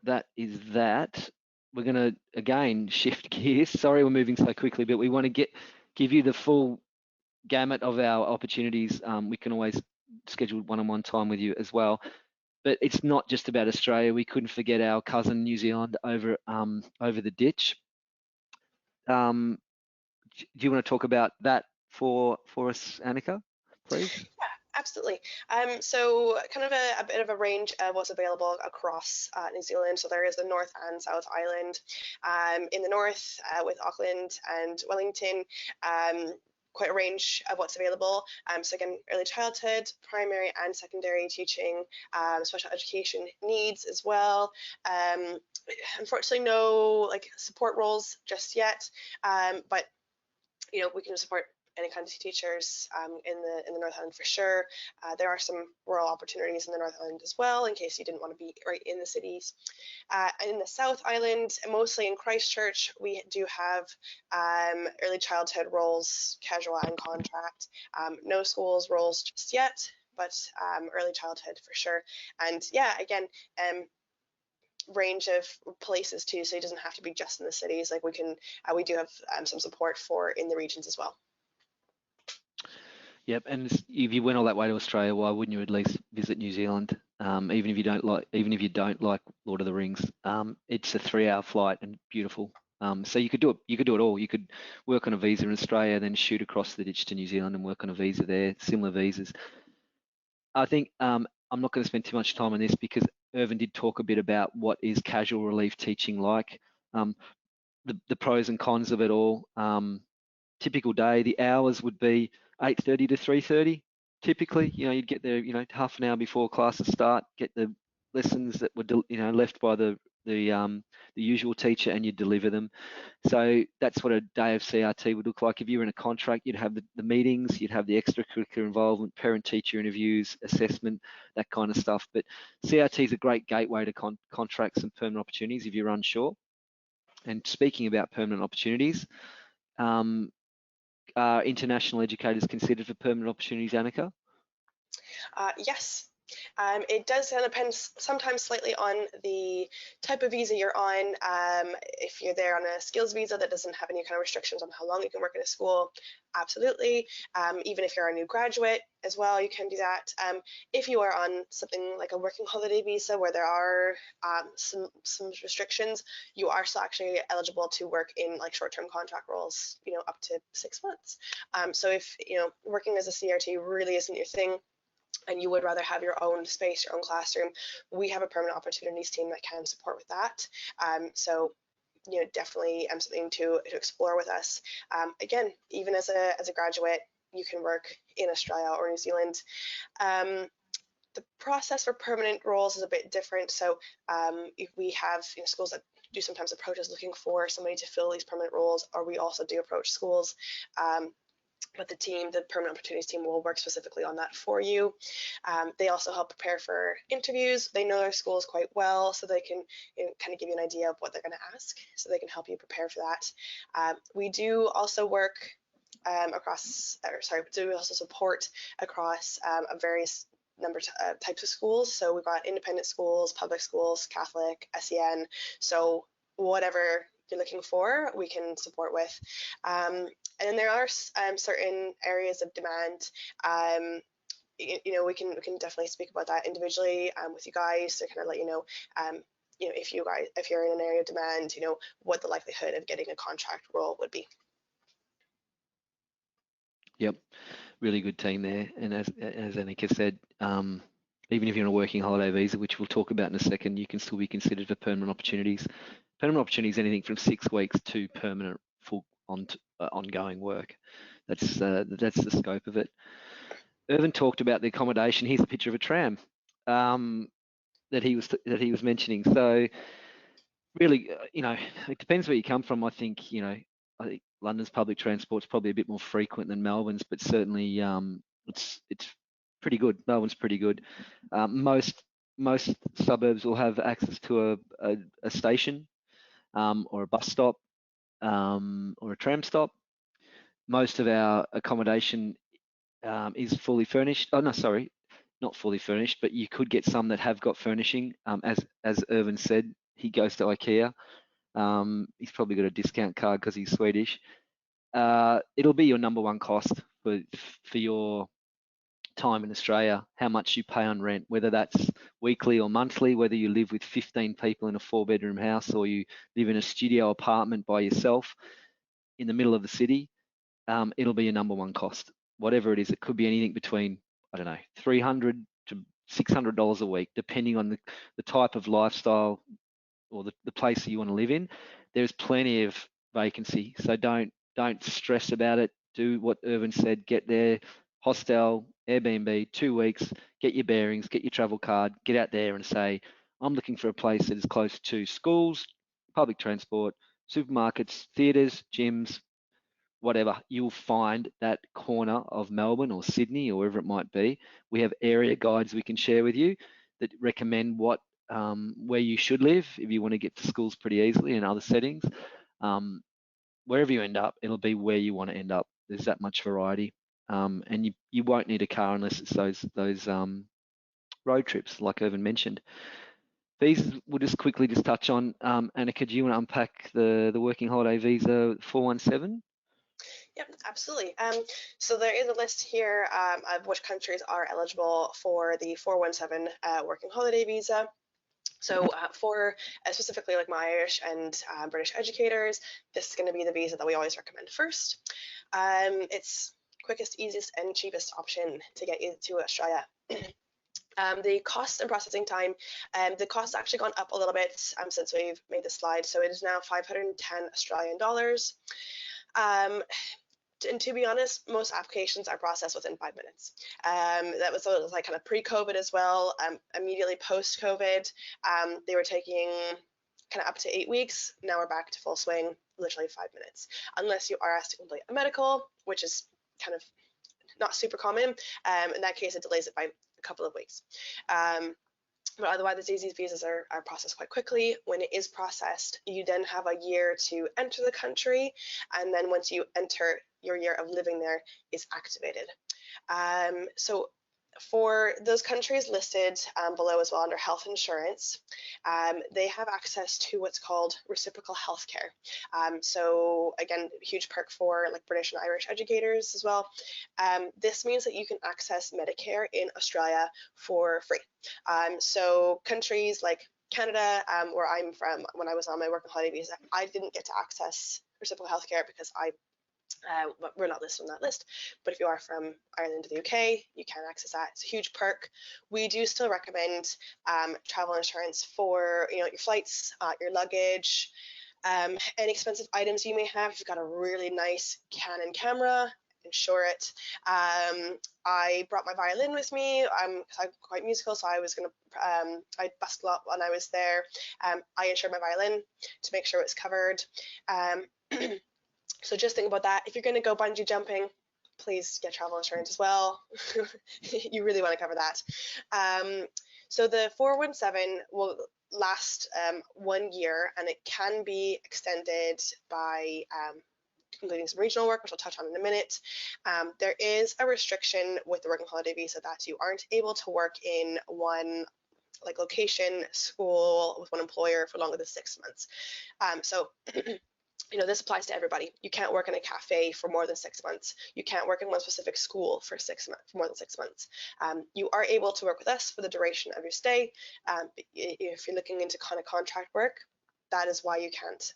that is that. We're going to, again, shift gears. Sorry we're moving so quickly, but we want to give you the full gamut of our opportunities. We can always schedule one-on-one time with you as well. But it's not just about Australia. We couldn't forget our cousin New Zealand over the ditch. Do you want to talk about that for us, Annika, please? Yeah, absolutely. So kind of a bit of a range of what's available across New Zealand. So there is the North and South Island. In the north with Auckland and Wellington, quite a range of what's available. So again, early childhood, primary and secondary teaching, special education needs as well. Unfortunately, no like support roles just yet, but we can support any kind of teachers in the North Island for sure. There are some rural opportunities in the North Island as well, in case you didn't want to be right in the cities. And in the South Island, mostly in Christchurch, we do have early childhood roles, casual and contract. No schools roles just yet, but early childhood for sure. And yeah, again, range of places too, so it doesn't have to be just in the cities. Like we do have some support for in the regions as well. Yep, and if you went all that way to Australia, why wouldn't you at least visit New Zealand? Even if you don't like Lord of the Rings, it's a 3-hour flight and beautiful. So you could do it. You could do it all. You could work on a visa in Australia, then shoot across the ditch to New Zealand and work on a visa there. Similar visas. I think I'm not going to spend too much time on this because Irvin did talk a bit about what is casual relief teaching like, the pros and cons of it all. Typical day, the hours would be 8:30 to 3:30. Typically, you'd get there, half an hour before classes start, get the lessons that were, left by the usual teacher, and you'd deliver them. So that's what a day of CRT would look like. If you were in a contract, you'd have the meetings, you'd have the extracurricular involvement, parent-teacher interviews, assessment, that kind of stuff. But CRT is a great gateway to contracts and permanent opportunities if you're unsure. And speaking about permanent opportunities, are international educators considered for permanent opportunities, Annika? Yes. It does depend sometimes slightly on the type of visa you're on. If you're there on a skills visa that doesn't have any kind of restrictions on how long you can work in a school, absolutely. Even if you're a new graduate as well, you can do that. If you are on something like a working holiday visa where there are some restrictions, you are still actually eligible to work in like short-term contract roles, up to 6 months. So if working as a CRT really isn't your thing, and you would rather have your own space, your own classroom, we have a permanent opportunities team that can support with that. So definitely something to explore with us. Again, even as a graduate, you can work in Australia or New Zealand. The process for permanent roles is a bit different. So if we have schools that do sometimes approach us looking for somebody to fill these permanent roles, or we also do approach schools. But the permanent opportunities team will work specifically on that for you. They also help prepare for interviews. They know their schools quite well, so they can kind of give you an idea of what they're going to ask, so they can help you prepare for that. We do also work support across a various number of types of schools. So we've got independent schools, public schools, Catholic, SEN. So whatever you're looking for, we can support with. And then there are certain areas of demand. We can definitely speak about that individually with you guys to kind of let you know, if you're in an area of demand, what the likelihood of getting a contract role would be. Yep, really good team there. And as Annika said, even if you're on a working holiday visa, which we'll talk about in a second, you can still be considered for permanent opportunities. Permanent opportunities, anything from 6 weeks to permanent full ongoing work. That's the scope of it. Irvin talked about the accommodation. Here's a picture of a tram that he was mentioning. So really, it depends where you come from. I think I think London's public transport's probably a bit more frequent than Melbourne's, but certainly it's pretty good. Melbourne's pretty good. Most suburbs will have access to a station, or a bus stop, or a tram stop. Most of our accommodation is fully furnished. Oh no, sorry, not fully furnished, but you could get some that have got furnishing. As Irvin said, he goes to IKEA. He's probably got a discount card because he's Swedish. It'll be your number one cost for your time in Australia, how much you pay on rent, whether that's weekly or monthly, whether you live with 15 people in a 4-bedroom house or you live in a studio apartment by yourself in the middle of the city. It'll be your number one cost, whatever it is. It could be anything between, I don't know, $300 to $600 a week, depending on the type of lifestyle or the place that you want to live in. There's plenty of vacancy, so don't stress about it. Do what Irvin said, get there, hostel, Airbnb, 2 weeks, get your bearings, get your travel card, get out there and say, I'm looking for a place that is close to schools, public transport, supermarkets, theatres, gyms, whatever. You'll find that corner of Melbourne or Sydney or wherever it might be. We have area guides we can share with you that recommend where you should live if you want to get to schools pretty easily in other settings. Wherever you end up, it'll be where you want to end up. There's that much variety, and you won't need a car unless it's those road trips, like Irvin mentioned. Visas, we'll just quickly touch on. Annika, do you want to unpack the working holiday visa 417? Yep, absolutely. So there is a list here of which countries are eligible for the 417 working holiday visa. So for specifically like my Irish and British educators, this is going to be the visa that we always recommend first. It's quickest, easiest, and cheapest option to get you to Australia. The cost and processing time, the cost has actually gone up a little bit since we've made this slide. So it is now 510 Australian dollars. And to be honest, most applications are processed within 5 minutes. That was like kind of pre-COVID as well. Immediately post-COVID, they were taking kind of up to 8 weeks. Now we're back to full swing, literally 5 minutes. Unless you are asked to complete a medical, which is kind of not super common. In that case, it delays it by a couple of weeks. But otherwise, these visas are processed quite quickly. When it is processed, you then have a year to enter the country. And then once you enter, your year of living there is activated. So for those countries listed below as well under health insurance, they have access to what's called reciprocal healthcare. So again, huge perk for like British and Irish educators as well. This means that you can access Medicare in Australia for free. So countries like Canada, where I'm from, when I was on my working holiday visa, I didn't get to access reciprocal healthcare because we're not listed on that list, but if you are from Ireland or the UK, you can access that. It's a huge perk. We do still recommend travel insurance for your flights, your luggage, any expensive items you may have. If you've got a really nice Canon camera, insure it. I brought my violin with me because I'm quite musical, so I was gonna I busked a lot when I was there. I insured my violin to make sure it's covered. So just think about that. If you're going to go bungee jumping, please get travel insurance as well. You really want to cover that. So the 417 will last 1 year, and it can be extended by completing some regional work, which I'll touch on in a minute. There is a restriction with the working holiday visa that you aren't able to work in one location, school with one employer for longer than 6 months. So this applies to everybody. You can't work in a cafe for more than 6 months. You can't work in one specific school for more than 6 months. You are able to work with us for the duration of your stay. If you're looking into kind of contract work, that is why you can't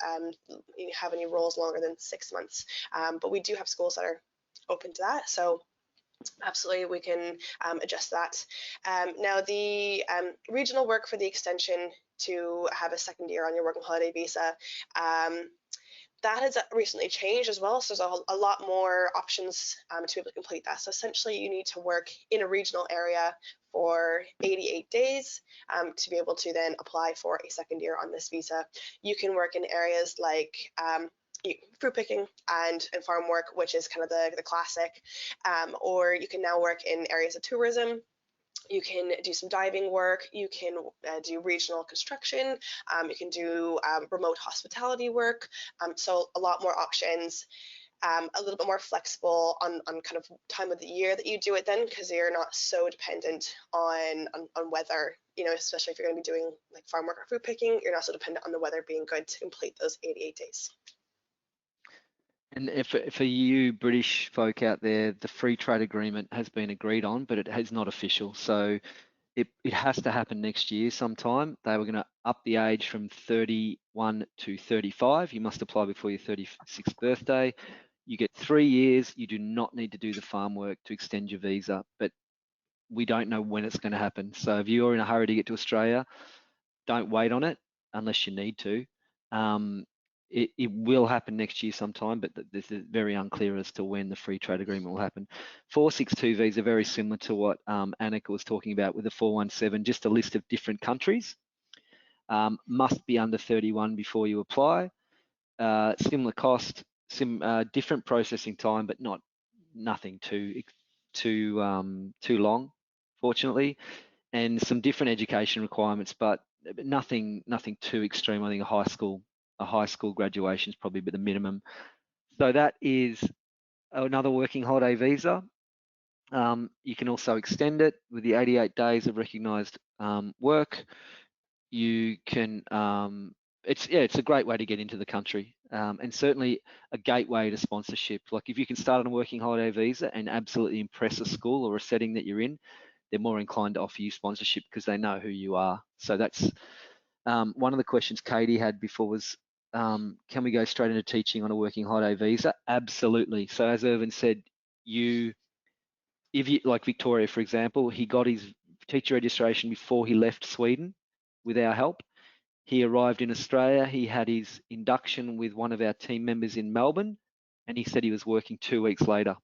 have any roles longer than 6 months. But we do have schools that are open to that. So absolutely, we can adjust that. Now, the regional work for the extension to have a second year on your working holiday visa, that has recently changed as well. So there's a lot more options to be able to complete that. So essentially, you need to work in a regional area for 88 days to be able to then apply for a second year on this visa. You can work in areas like fruit picking and farm work, which is kind of the classic, or you can now work in areas of tourism. You can do some diving work, you can do regional construction, you can do remote hospitality work, so a lot more options. A little bit more flexible on kind of time of the year that you do it then, because you're not so dependent on weather, you know, especially if you're going to be doing like farm work or fruit picking, you're not so dependent on the weather being good to complete those 88 days. And if for you British folk out there, the free trade agreement has been agreed on, but it is not official. So it has to happen next year sometime. They were going to up the age from 31 to 35. You must apply before your 36th birthday. You get 3 years. You do not need to do the farm work to extend your visa, but we don't know when it's going to happen. So if you're in a hurry to get to Australia, don't wait on it unless you need to. It will happen next year sometime, but this is very unclear as to when the free trade agreement will happen. 462 visa, very similar to what Annika was talking about with the 417, just a list of different countries. Must be under 31 before you apply. Similar cost, different processing time, but nothing too long, fortunately, and some different education requirements, but nothing too extreme. I think a high school graduation is probably the minimum. So that is another working holiday visa. You can also extend it with the 88 days of recognised work. You can, it's a great way to get into the country, and certainly a gateway to sponsorship. Like if you can start on a working holiday visa and absolutely impress a school or a setting that you're in, they're more inclined to offer you sponsorship because they know who you are. So that's one of the questions Katie had before was, can we go straight into teaching on a working holiday visa? Absolutely. So as Irvin said, if you, like Victoria, for example, he got his teacher registration before he left Sweden with our help. He arrived in Australia. He had his induction with one of our team members in Melbourne, and he said he was working 2 weeks later.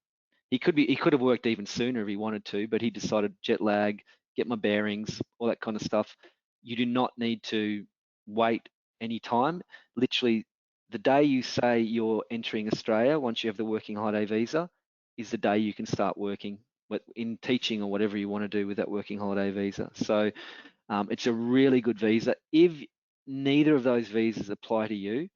He could have worked even sooner if he wanted to, but he decided jet lag, get my bearings, all that kind of stuff. You do not need to wait any time. Literally, the day you say you're entering Australia, once you have the working holiday visa, is the day you can start working in teaching or whatever you want to do with that working holiday visa. So it's a really good visa. If neither of those visas apply to you,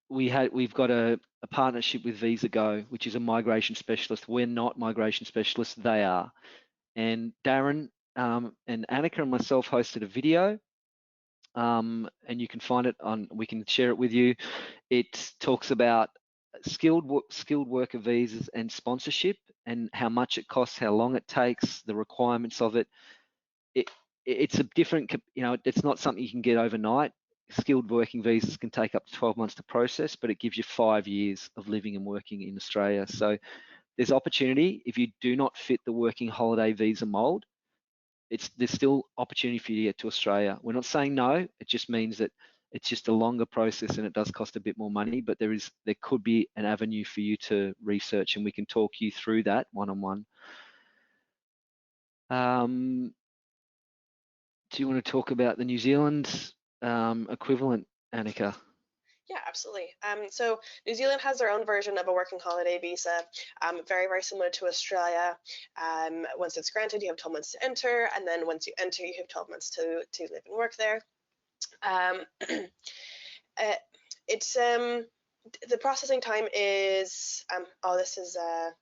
we've got a partnership with Visa Go, which is a migration specialist. We're not migration specialists, they are. And Darren and Annika and myself hosted a video, and you can find it we can share it with you. It talks about skilled worker visas and sponsorship and how much it costs, how long it takes, the requirements of it. It's a different, it's not something you can get overnight. Skilled working visas can take up to 12 months to process, but it gives you 5 years of living and working in Australia. So there's opportunity. If you do not fit the working holiday visa mold, there's still opportunity for you to get to Australia. We're not saying no. It just means that it's just a longer process and it does cost a bit more money, but there could be an avenue for you to research, and we can talk you through that one-on-one. Do you want to talk about the New Zealand equivalent, Annika? Yeah, absolutely. So New Zealand has their own version of a working holiday visa, very, very similar to Australia. Once it's granted, you have 12 months to enter, and then once you enter, you have 12 months to live and work there. It's the processing time is this is the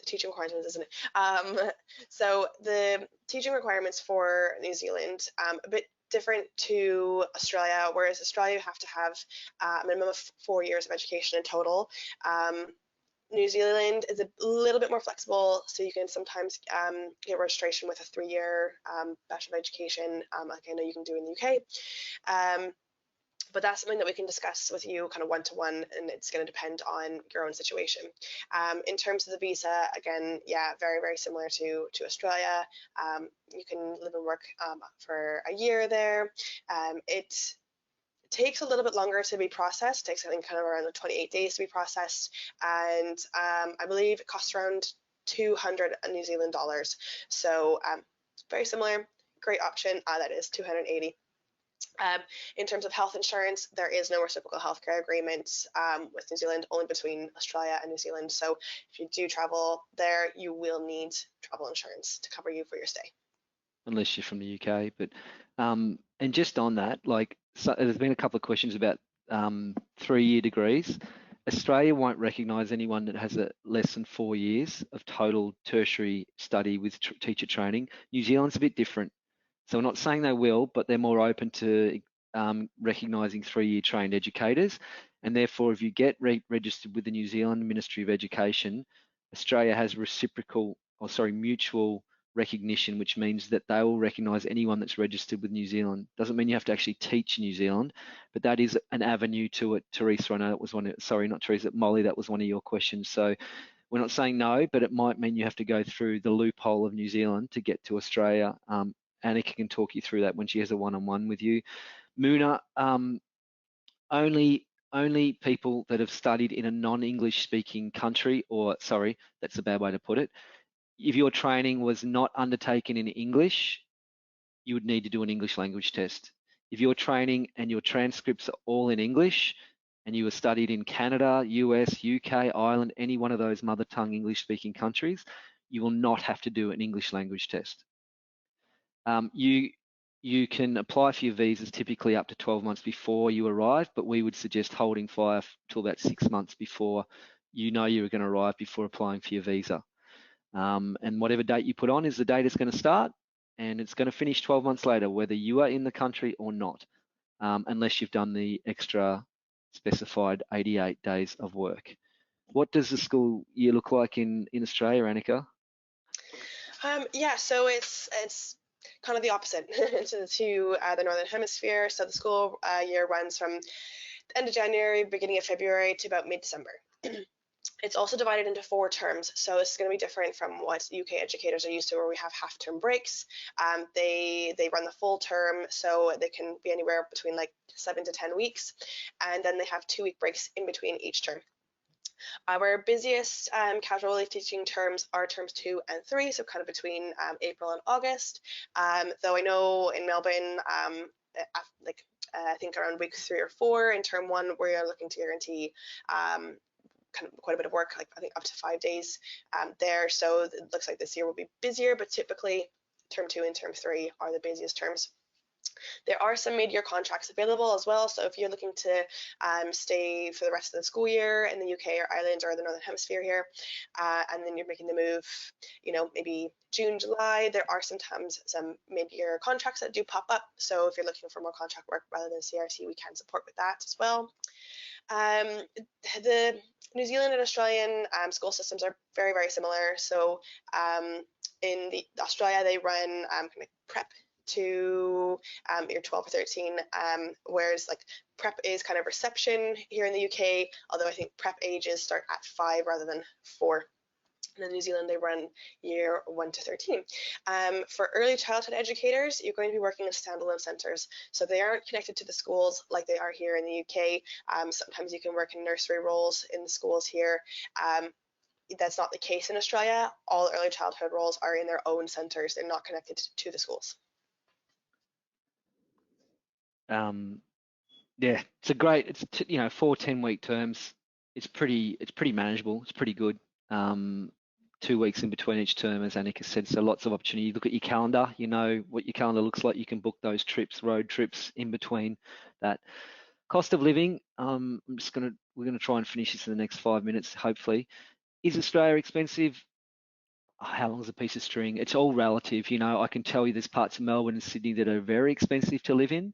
teaching requirements, isn't it? So the teaching requirements for New Zealand a bit different to Australia, whereas Australia you have to have a minimum of 4 years of education in total. New Zealand is a little bit more flexible, so you can sometimes get registration with a 3-year Bachelor of Education, like I know you can do in the UK. But that's something that we can discuss with you kind of one-to-one, and it's going to depend on your own situation. In terms of the visa, again, yeah, very, very similar to Australia. You can live and work for a year there. It takes a little bit longer to be processed. It takes, I think, kind of around 28 days to be processed. And I believe it costs around 200 New Zealand dollars. So very similar, great option. That is 280. In terms of health insurance, there is no reciprocal healthcare agreement with New Zealand, only between Australia and New Zealand. So if you do travel there, you will need travel insurance to cover you for your stay. Unless you're from the UK. But and just on that, like, so there's been a couple of questions about 3-year degrees. Australia won't recognise anyone that has less than 4 years of total tertiary study with teacher training. New Zealand's a bit different. So we're not saying they will, but they're more open to recognising 3-year trained educators. And therefore, if you get registered with the New Zealand Ministry of Education, Australia has mutual recognition, which means that they will recognise anyone that's registered with New Zealand. Doesn't mean you have to actually teach New Zealand, but that is an avenue to it. Teresa, I know that was not Teresa, Molly, that was one of your questions. So we're not saying no, but it might mean you have to go through the loophole of New Zealand to get to Australia. Annika can talk you through that when she has a one-on-one with you. Muna, only people that have studied in a non-English speaking country, or sorry, that's a bad way to put it. If your training was not undertaken in English, you would need to do an English language test. If your training and your transcripts are all in English and you were studied in Canada, US, UK, Ireland, any one of those mother tongue English speaking countries, you will not have to do an English language test. You can apply for your visas typically up to 12 months before you arrive, but we would suggest holding fire till about 6 months before you know you're going to arrive before applying for your visa. And whatever date you put on is the date it's going to start, and it's going to finish 12 months later, whether you are in the country or not, unless you've done the extra specified 88 days of work. What does the school year look like in Australia, Annika? Yeah, so it's kind of the opposite to the Northern Hemisphere. So the school year runs from the end of January, beginning of February to about mid-December. It's also divided into 4 terms, so it's going to be different from what UK educators are used to, where we have half-term breaks. They run the full term, so they can be anywhere between like 7 to 10 weeks, and then they have 2-week breaks in between each term. Our busiest casual relief teaching terms are terms 2 and 3, so kind of between April and August. Though I know in Melbourne, I think around week 3 or 4 in term 1, we are looking to guarantee kind of quite a bit of work, like I think up to 5 days there. So it looks like this year will be busier, but typically term 2 and term 3 are the busiest terms. There are some mid-year contracts available as well. So if you're looking to stay for the rest of the school year in the UK or Ireland or the Northern Hemisphere here, and then you're making the move, maybe June, July, there are sometimes some mid-year contracts that do pop up. So if you're looking for more contract work rather than CRT, we can support with that as well. The New Zealand and Australian school systems are very, very similar. So in Australia, they run kind of prep to year 12 or 13, whereas like prep is kind of reception here in the UK, although I think prep ages start at 5 rather than 4. And in New Zealand, they run year 1 to 13. For early childhood educators, you're going to be working in standalone centres. So they aren't connected to the schools like they are here in the UK. Sometimes you can work in nursery roles in the schools here. That's not the case in Australia. All early childhood roles are in their own centres. They're not connected to the schools. Yeah, it's a great. It's 4 10-week terms. It's pretty manageable. It's pretty good. 2 weeks in between each term, as Annika said, so lots of opportunity. You look at your calendar, you know what your calendar looks like. You can book those trips, road trips in between that. Cost of living. We're gonna try and finish this in the next 5 minutes, hopefully. Is Australia expensive? How long is a piece of string? It's all relative. I can tell you there's parts of Melbourne and Sydney that are very expensive to live in.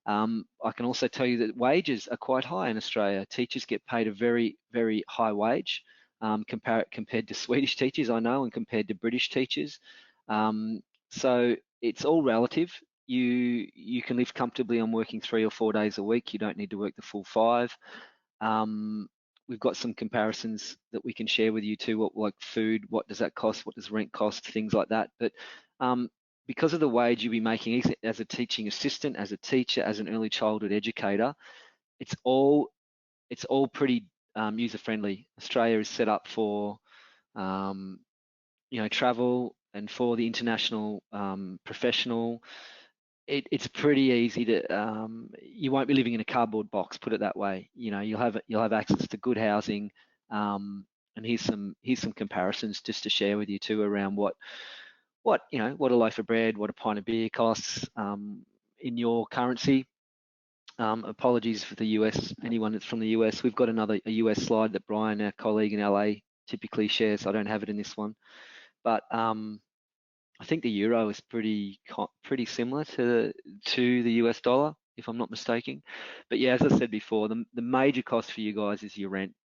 I can also tell you that wages are quite high in Australia. Teachers get paid a very, very high wage compared to Swedish teachers, I know, and compared to British teachers. So it's all relative. You can live comfortably on working 3 or 4 days a week. You don't need to work the full 5. We've got some comparisons that we can share with you too. What, like food, what does that cost? What does rent cost? Things like that. But because of the wage you'll be making as a teaching assistant, as a teacher, as an early childhood educator, it's all pretty user friendly. Australia is set up for travel and for the international professional. it's pretty easy to you won't be living in a cardboard box, put it that way. You know, you'll have access to good housing. And here's some comparisons just to share with you too around what what a loaf of bread, what a pint of beer costs in your currency. Apologies for the US, anyone that's from the US. We've got a US slide that Brian, our colleague in LA, typically shares. I don't have it in this one, but I think the euro is pretty similar to the US dollar, if I'm not mistaken. But yeah, as I said before, the major cost for you guys is your rent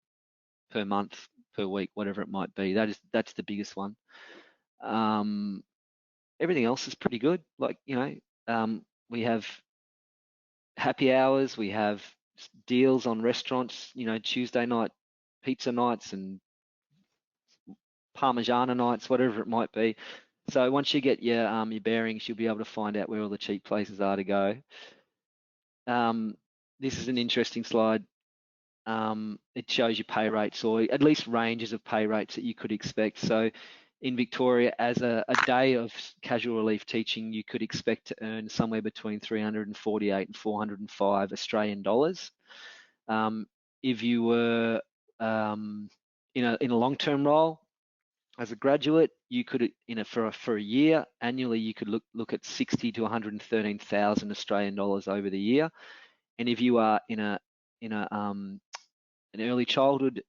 per month, per week, whatever it might be. That's the biggest one. Everything else is pretty good. Like, we have happy hours, we have deals on restaurants, Tuesday night pizza nights and Parmigiana nights, whatever it might be. So once you get your bearings, you'll be able to find out where all the cheap places are to go. This is an interesting slide. It shows you pay rates, or at least ranges of pay rates that you could expect. So in Victoria, as a day of casual relief teaching, you could expect to earn somewhere between 348 and 405 Australian dollars. If you were in a long-term role as a graduate, you could, for a year annually, you could look at 60 to 113,000 Australian dollars over the year. And if you are in an early childhood,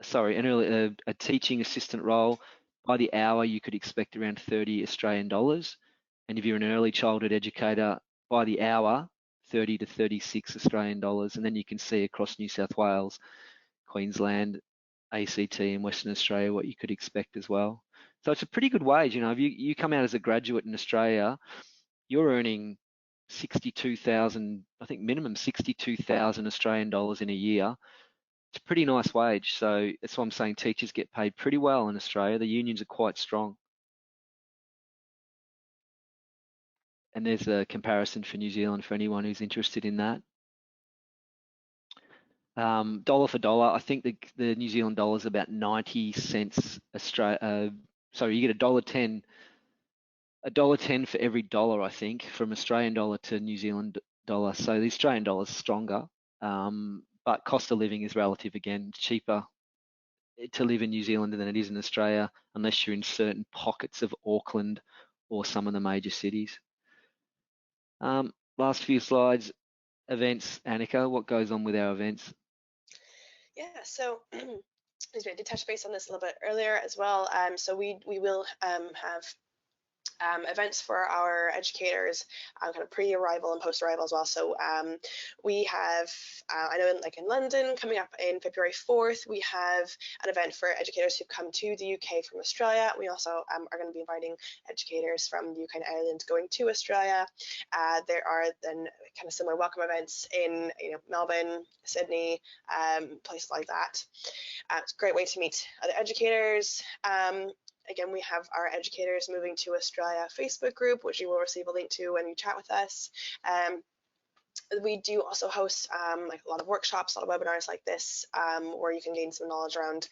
a teaching assistant role, by the hour you could expect around 30 Australian dollars. And if you're an early childhood educator, by the hour, 30 to 36 Australian dollars. And then you can see across New South Wales, Queensland, ACT and Western Australia what you could expect as well. So it's a pretty good wage. If you come out as a graduate in Australia, you're earning 62,000, I think minimum 62,000 Australian dollars in a year. It's a pretty nice wage. So that's why I'm saying teachers get paid pretty well in Australia. The unions are quite strong. And there's a comparison for New Zealand for anyone who's interested in that. Dollar for dollar, I think the New Zealand dollar is about 90 cents Australia. Sorry, you get $1.10 for every dollar, I think, from Australian dollar to New Zealand dollar. So the Australian dollar is stronger, but cost of living is relative again. It's cheaper to live in New Zealand than it is in Australia, unless you're in certain pockets of Auckland or some of the major cities. Last few slides, events. Annika, what goes on with our events? Yeah, so I did touch base on this a little bit earlier as well. So we will have events for our educators, kind of pre-arrival and post-arrival as well. So we have, I know in London, coming up in February 4th, we have an event for educators who come to the UK from Australia. We also are going to be inviting educators from the UK and Ireland going to Australia. There are then kind of similar welcome events in Melbourne, Sydney, places like that. It's a great way to meet other educators. Again, we have our Educators Moving to Australia Facebook group, which you will receive a link to when you chat with us. We do also host a lot of workshops, a lot of webinars like this, where you can gain some knowledge around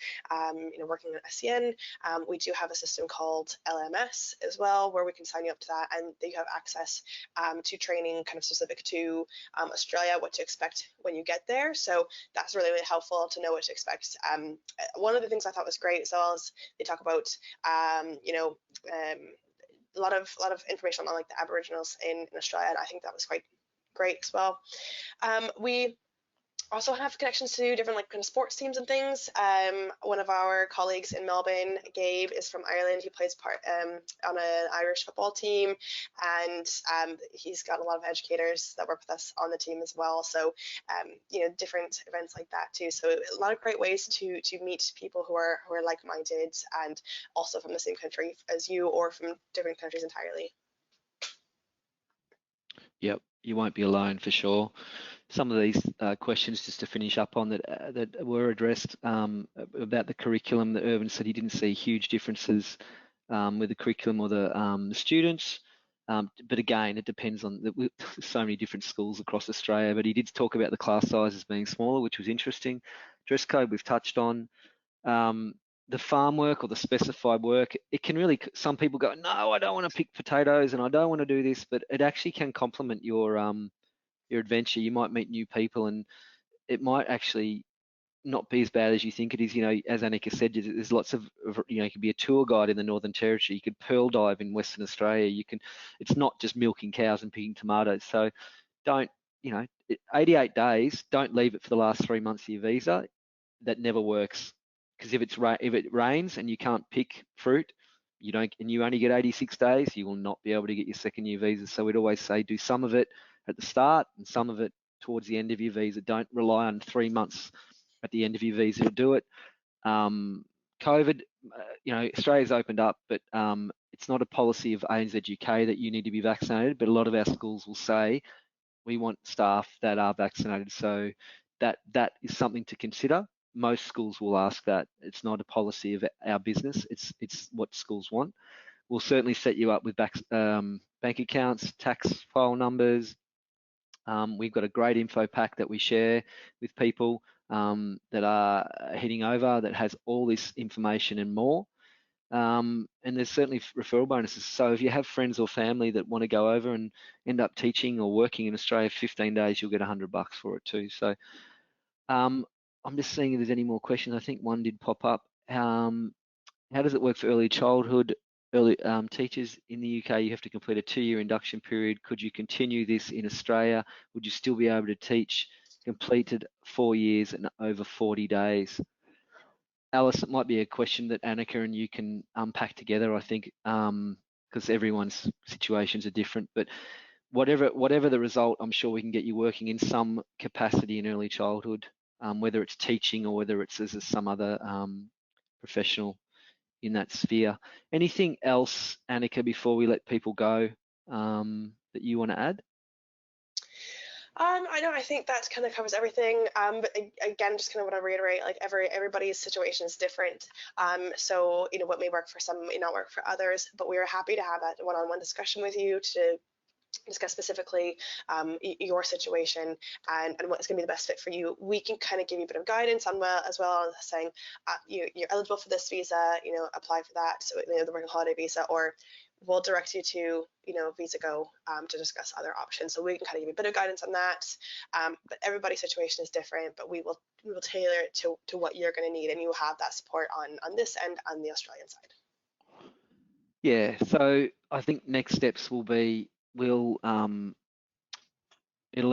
working with SEN. We do have a system called LMS as well, where we can sign you up to that, and you have access to training kind of specific to Australia, what to expect when you get there. So that's really, really helpful to know what to expect. One of the things I thought was great as well is they talk about a lot of information on the Aboriginals in Australia, and I think that was quite great as well. We also have connections to different kind of sports teams and things. One of our colleagues in Melbourne, Gabe, is from Ireland. He plays part on an Irish football team, and he's got a lot of educators that work with us on the team as well. So different events like that too. So a lot of great ways to meet people who are like-minded and also from the same country as you or from different countries entirely. Yep, you won't be alone for sure. Some of these questions, just to finish up on that were addressed about the curriculum, that Irvin said he didn't see huge differences with the curriculum or the students. But again, it depends on so many different schools across Australia. But he did talk about the class sizes being smaller, which was interesting. Dress code we've touched on. the farm work or the specified work, it can really, some people go, no, I don't want to pick potatoes and I don't want to do this, but it actually can complement your adventure. You might meet new people and it might actually not be as bad as you think it is. You know, as Annika said, there's lots of, you know, you could be a tour guide in the Northern Territory. You could pearl dive in Western Australia. You can, it's not just milking cows and picking tomatoes. So don't, you know, 88 days, don't leave it for the last 3 months of your visa. That never works. Because if it rains and you can't pick fruit, you don't, and you only get 86 days, you will not be able to get your second year visa. So we'd always say do some of it at the start and some of it towards the end of your visa. Don't rely on 3 months at the end of your visa to do it. COVID, you know, Australia's opened up, but it's not a policy of ANZ UK that you need to be vaccinated. But a lot of our schools will say we want staff that are vaccinated. So that is something to consider. Most schools will ask that. It's not a policy of our business. It's what schools want. We'll certainly set you up with bank accounts, tax file numbers. We've got a great info pack that we share with people that are heading over that has all this information and more. And there's certainly referral bonuses. So if you have friends or family that want to go over and end up teaching or working in Australia 15 days, you'll get $100 for it too. So I'm just seeing if there's any more questions. I think one did pop up. How does it work for early childhood teachers in the UK? You have to complete a 2-year induction period. Could you continue this in Australia? Would you still be able to teach completed 4 years and over 40 days? Alice, it might be a question that Annika and you can unpack together, I think, because everyone's situations are different. But whatever the result, I'm sure we can get you working in some capacity in early childhood, whether it's teaching or whether it's as some other professional in that sphere. Anything else, Annika, before we let people go that you want to add? I know, I think that kind of covers everything. But again, just kind of want to reiterate, like everybody's situation is different. So, you know, what may work for some may not work for others, but we are happy to have that one-on-one discussion with you to discuss specifically your situation and what's going to be the best fit for you. We can kind of give you a bit of guidance on as well as saying you're eligible for this visa, you know, apply for that, so, you know, the working holiday visa, or we'll direct you to, you know, VisaGo to discuss other options. So we can kind of give you a bit of guidance on that. But everybody's situation is different, but we will tailor it to what you're going to need, and you will have that support on this end, on the Australian side. Yeah, so I think next steps will be it'll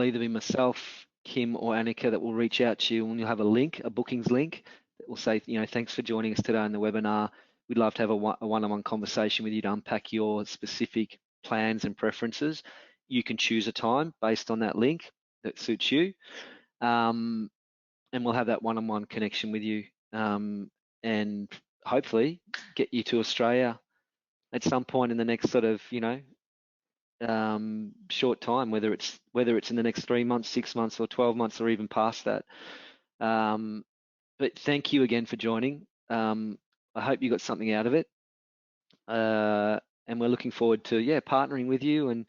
either be myself, Kim, or Annika that will reach out to you, and you'll have a link, a bookings link that will say, you know, thanks for joining us today on the webinar. We'd love to have a one-on-one conversation with you to unpack your specific plans and preferences. You can choose a time based on that link that suits you, and we'll have that one-on-one connection with you, and hopefully get you to Australia at some point in the next sort of, you know, short time, whether it's in the next 3 months, 6 months, or 12 months, or even past that. But thank you again for joining. I hope you got something out of it, and we're looking forward to partnering with you, and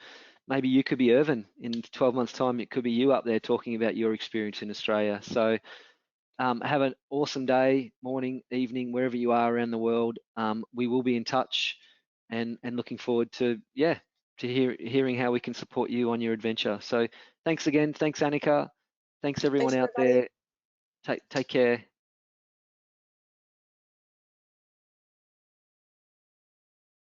maybe you could be Irvin in 12 months' time. It could be you up there talking about your experience in Australia. So have an awesome day, morning, evening, wherever you are around the world. We will be in touch, and looking forward to hearing how we can support you on your adventure. So thanks again. Thanks, Annika. Thanks everyone out there. Take care.